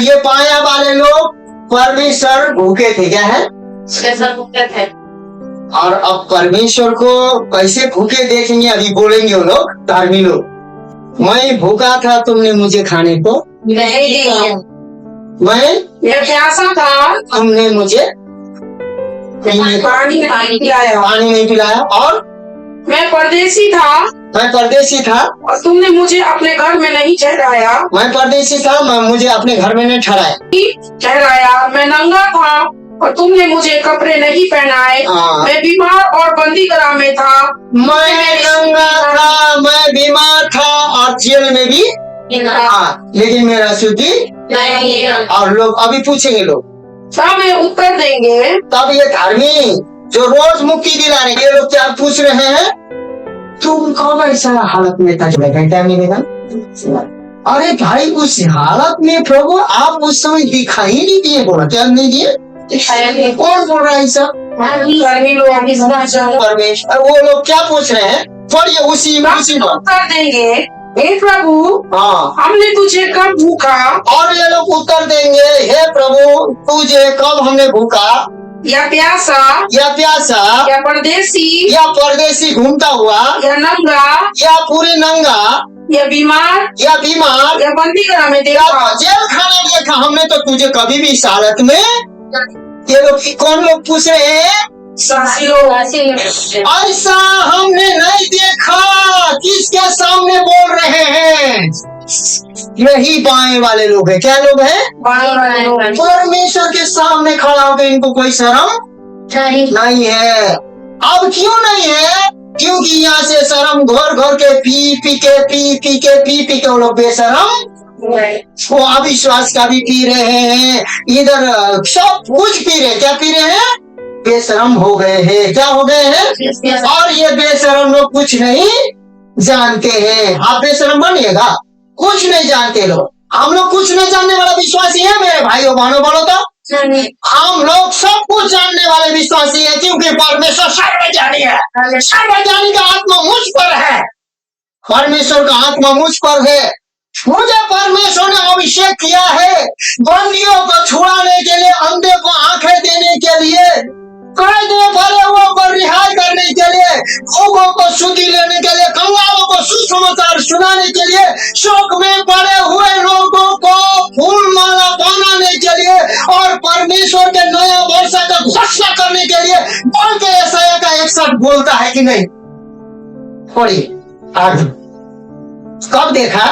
ये पाया वाले लोग परमेश्वर भूखे थे। क्या है? भूखे थे। और अब परमेश्वर को कैसे भूखे देखेंगे? अभी बोलेंगे वो लोग, धार्मी लोग। मैं भूखा था, तुमने मुझे खाने को नहीं दिया। मैं प्यासा था, तुमने मुझे पानी नहीं पिलाया। और मैं परदेसी था और तुमने मुझे अपने घर में नहीं ठहराया। मैं परदेसी था, मुझे अपने घर में नहीं ठहराया। मैं नंगा था और तुमने मुझे कपड़े नहीं पहनाए। मैं बीमार और बंदी गृह में था। मैं नंगा था, मैं बीमार था और जेल में भी, लेकिन मेरा शुद्धि नहीं। और लोग अभी पूछेंगे, लोग तब ये उत्तर देंगे, तब ये धार्मी जो रोज मुक्ति दिला रहे, ये लोग क्या पूछ रहे हैं? तुम कब ऐसा हालत में था? घंटा मिलेगा। अरे भाई, उस हालत में प्रभु आप उस समय दिखाई नहीं दिए। बोला क्या नहीं दिए? कौन बोल रहा है ऐसा? परमेश्वर। वो लोग क्या पूछ रहे हैं? पढ़िए उसी उत्तर देंगे, हे प्रभु, हमने तुझे कब भूखा। और ये लोग उत्तर देंगे, हे प्रभु, तुझे कब हमने भूखा या प्यासा या परदेसी घूमता हुआ या नंगा या पूरे नंगा या बीमार या बंदी गृह में देखा, जेल खाना देखा हमने तो तुझे कभी भी इस हालत में। ये लोग कौन लोग पूछ रहे हैं? ऐसा हमने नहीं देखा। किसके सामने बोल रहे हैं? यही बाएं वाले लोग हैं। क्या लोग हैं? परमेश्वर के सामने खड़ा होकर इनको कोई शर्म नहीं है। अब क्यों नहीं है? क्योंकि यहाँ से शर्म घोर घोर के पी के वो लोग बेशरम, वो अविश्वास का भी पी रहे हैं, इधर सब कुछ पी रहे। क्या पी रहे हैं? बेशरम हो गए हैं। क्या हो गए हैं? और ये बेशरम लोग कुछ नहीं जानते हैं। आप बेशरम बनिएगा? कुछ नहीं जानते लोग। हम लोग कुछ नहीं जानने वाला विश्वासी है मेरे भाइयों बहनों। बोलो तो हम लोग सब कुछ जानने वाले विश्वासी है, क्योंकि परमेश्वर सर्वज्ञानी है। सर्वज्ञानी का आत्मा मुझ पर है, परमेश्वर का आत्मा मुझ पर है। मुझे परमेश्वर ने अभिषेक किया है बंदियों को छुड़ाने के लिए, अंधे को आंखें देने के लिए, कैदे भरे हुए को रिहाई करने के लिए, भूखों को शुद्धि लेने के लिए, कंगालों को सुसमाचार सुनाने के लिए, शोक में पड़े हुए लोगों को फूल माला बनाने के लिए और परमेश्वर के नया वर्ष का घोषणा करने के लिए बोल के यशायाह का 61 बोलता है कि नहीं? पढ़िए आगे। कब देखा?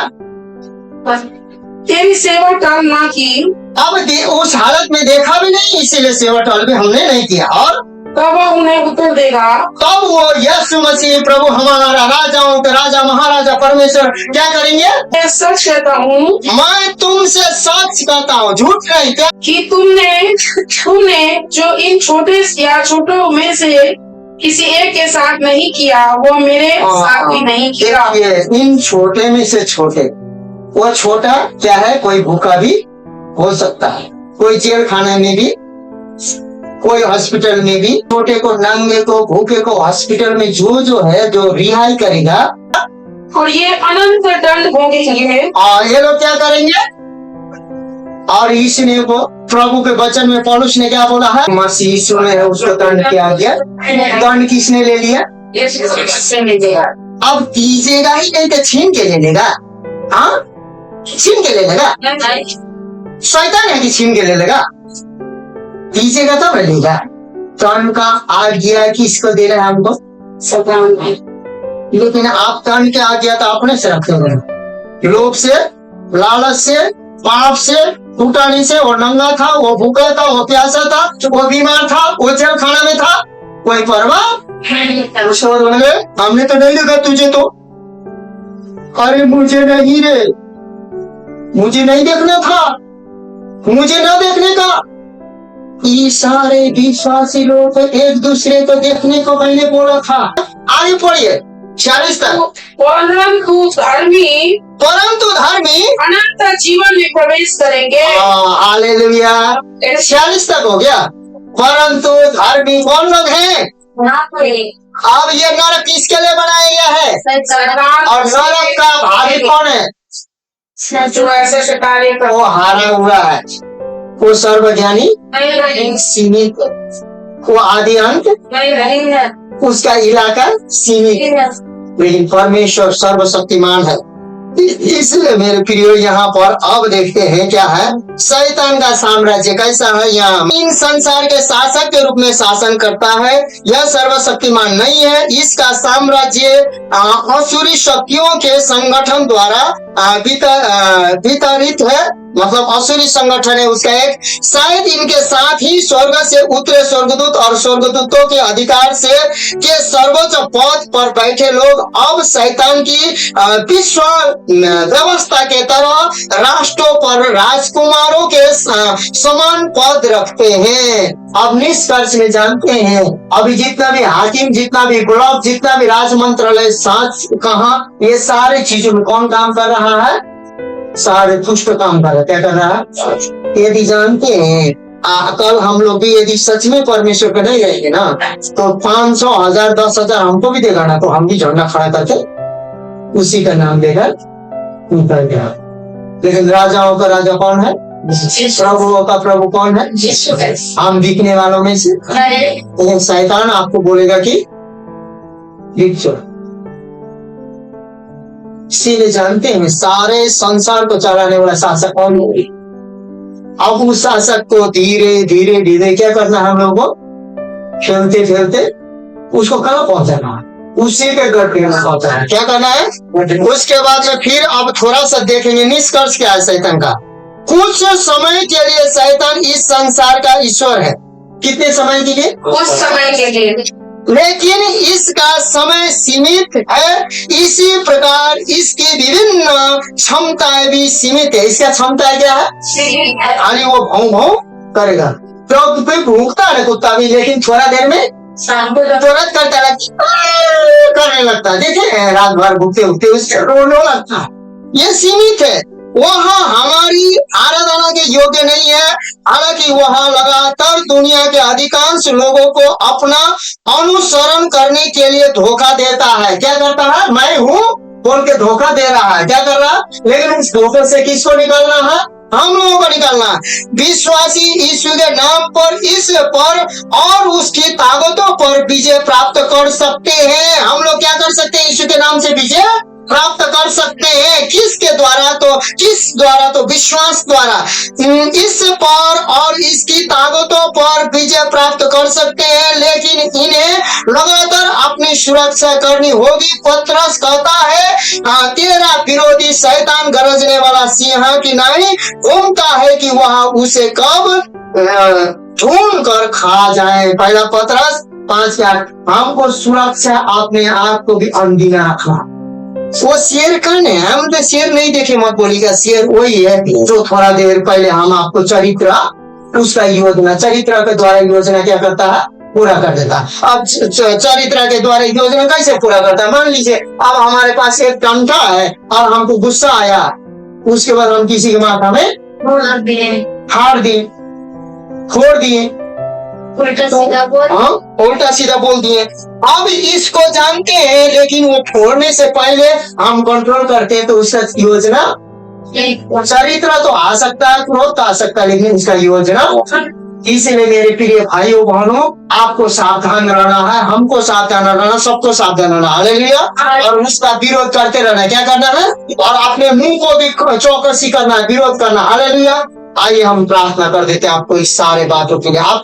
तेरी सेवा टल ना की, अब उस हालत में देखा भी नहीं, इसीलिए सेवा टल भी हमने नहीं किया। और तब वह उन्हें उत्तर देगा, तब वो यीशु मसीह प्रभु हमारा राजाओं के राजा महाराजा परमेश्वर क्या करेंगे? मैं सच कहता हूँ, मैं तुमसे सच कहता हूँ, झूठ नहीं, क्या कि तुमने जो इन छोटों में से किसी एक के साथ नहीं किया, वो मेरे साथ भी नहीं किया। देखिए, इन छोटे में से छोटे, वो छोटा क्या है? कोई भूखा भी हो सकता है, कोई जेल खाने में भी, कोई हॉस्पिटल में भी। छोटे को, नंगे को, भूखे को हॉस्पिटल में जो रिहाई करेगा, और ये अनंत दंड भोगेंगे। और ये लोग क्या करेंगे? और इसने वो प्रभु के वचन में पौलुस ने क्या बोला है? मसीह यीशु ने है उसको दंड किया गया। दंड किसने ले लिया? अब दीजिएगा ही नहीं तो छीन के ले लेगा। हाँ, छीन के ले लेगा। शैतान है कि छीन के ले लेगा? दीजिएगा तब लेगा। दंड का आज्ञा किसको दे रहे हैं? हमको, शैतान। लेकिन आप दंड के आज्ञा तो अपने से रखते हो, लोभ से, लालच से, पाप से, टूटानी से। वो नंगा था, वो भूखा था, वो प्यासा था, वो बीमार था, वो जेल खाना में था, कोई परवाह? हमने तो नहीं देखा तुझे तो। अरे मुझे नहीं रे, मुझे नहीं देखना था, मुझे ना देखने का। ये सारे विश्वासी लोग एक दूसरे को देखने को मैंने बोला था। आगे पढ़िए 46 तक। परंतु धर्मी अनंत जीवन में प्रवेश करेंगे। हालेलुया। 46 तक हो गया। परंतु धर्मी कौन लोग हैं? अब ये नरक किसके लिए बनाया गया है? और नरक का भागी कौन है? जो ऐसे कार्य कर, वो हारा हुआ है, वो सर्वज्ञानी, सीमित, वो आदि अंत, उसका इलाका सीमित, लेकिन परमेश्वर सर्वशक्तिमान है। इसलिए मेरे प्रियो यहाँ पर अब देखते हैं क्या है? शैतान का साम्राज्य कैसा है? यहाँ इन संसार के शासक के रूप में शासन करता है। यह सर्वशक्तिमान नहीं है। इसका साम्राज्य असुरी शक्तियों के संगठन द्वारा वितरित है, मतलब असुरी संगठन है उसका एक। शायद इनके साथ ही स्वर्ग से उतरे स्वर्गदूत और स्वर्गदूतों के अधिकार से के सर्वोच्च पद पर बैठे लोग अब शैतान की विश्व व्यवस्था के तरह राष्ट्रों पर राजकुमारों के समान पद रखते हैं। अब निष्कर्ष में जानते हैं, अभी जितना भी हाकिम, जितना भी ब्लॉक, जितना भी राज मंत्रालय, साथ कहा, ये सारे चीजों में कौन काम कर रहा है? सारे दुष्ट काम कर रहा है। क्या कर रहा है? यदि जानते हैं, कल हम लोग भी यदि सच में परमेश्वर पे नहीं रहेंगे ना, तो 500, 1000, 10,000 हमको भी देगा ना, तो हम भी झंडा खड़ा करके उसी का नाम देकर निकल गया। लेकिन राजाओं का राजा कौन है? प्रभुओं का प्रभु कौन है? हम दिखने वालों में से। लेकिन शैतान आपको बोलेगा कि इसीलिए जानते हैं सारे संसार को चलाने वाला शासक कौन है? अब उस शासक को धीरे धीरे धीरे क्या करना है? हम लोगों को खेलते खेलते उसको कहाँ पहुंचाना है? उसी के घर पे पहुंचाना है। क्या करना है? उसके बाद में फिर अब थोड़ा सा देखेंगे निष्कर्ष क्या है शैतान का। कुछ समय के लिए शैतान इस संसार का ईश्वर है। कितने समय के लिए? कुछ समय के लिए। लेकिन इसका समय सीमित है। इसी प्रकार इसकी विभिन्न क्षमताएं भी सीमित है। इसका क्षमता क्या है? यानी वो भौं भौं करेगा। तो कोई भूखता है कुत्ता भी, लेकिन थोड़ा देर में तुरंत करने लगता है। देखिए रात भर भूखते भूखते उसके रोने लगता है। ये सीमित है। वह हमारी आराधना के योग्य नहीं है। हालांकि वह लगातार दुनिया के अधिकांश लोगों को अपना अनुसरण करने के लिए धोखा देता है। क्या करता है? मैं हूँ बोल के धोखा दे रहा है। क्या कर रहा है? लेकिन उस धोखे से किसको निकालना है? हम लोगों को निकालना है। विश्वासी यीशु के नाम पर इस पर और उसकी ताकतों पर विजय प्राप्त कर सकते हैं। हम लोग क्या कर सकते हैं? यीशु के नाम से विजय प्राप्त कर सकते हैं। किसके द्वारा? किस द्वारा? तो विश्वास द्वारा। इस पर और इसकी ताकतों पर विजय प्राप्त कर सकते हैं, लेकिन इन्हें लगातार अपनी सुरक्षा करनी होगी। पतरस कहता है तेरा विरोधी शैतान गरजने वाला सिंह की नाई घूमता है कि वह उसे कब ढूंढ कर खा जाए। पहला पतरस 5:8। हमको सुरक्षा अपने आप को भी अनदीना रखना। वो शेर कौन है? हम तो शेर नहीं देखे मत बोलिएगा। शेर वही है जो थोड़ा देर पहले हम आपको चरित्र उसका योजना चरित्र के द्वारा योजना क्या करता है? पूरा कर देता। अब चरित्र के द्वारा योजना कैसे पूरा करता है? मान लीजिए अब हमारे पास एक टंटा है और हमको गुस्सा आया, उसके बाद हम किसी के माथा में हार दिए, फोड़ दिए, उल्टा सीधा बोल दिए। अब इसको जानते हैं, लेकिन वो फोड़ने से पहले हम कंट्रोल करते हैं, तो उसका योजना चरित्र तो आ सकता है, क्रोध आ सकता है, लेकिन उसका योजना। इसीलिए मेरे प्रिय भाइयों बहनों, आपको सावधान रहना है, हमको सावधान रहना, सबको सावधान रहना। हालेलुया। और उसका विरोध करते रहना। क्या करना है? और अपने मुंह को भी चौकसी करना है, विरोध करना। हालेलुया। आइए हम प्रार्थना कर देते हैं आपको इस सारे बातों के लिए। आप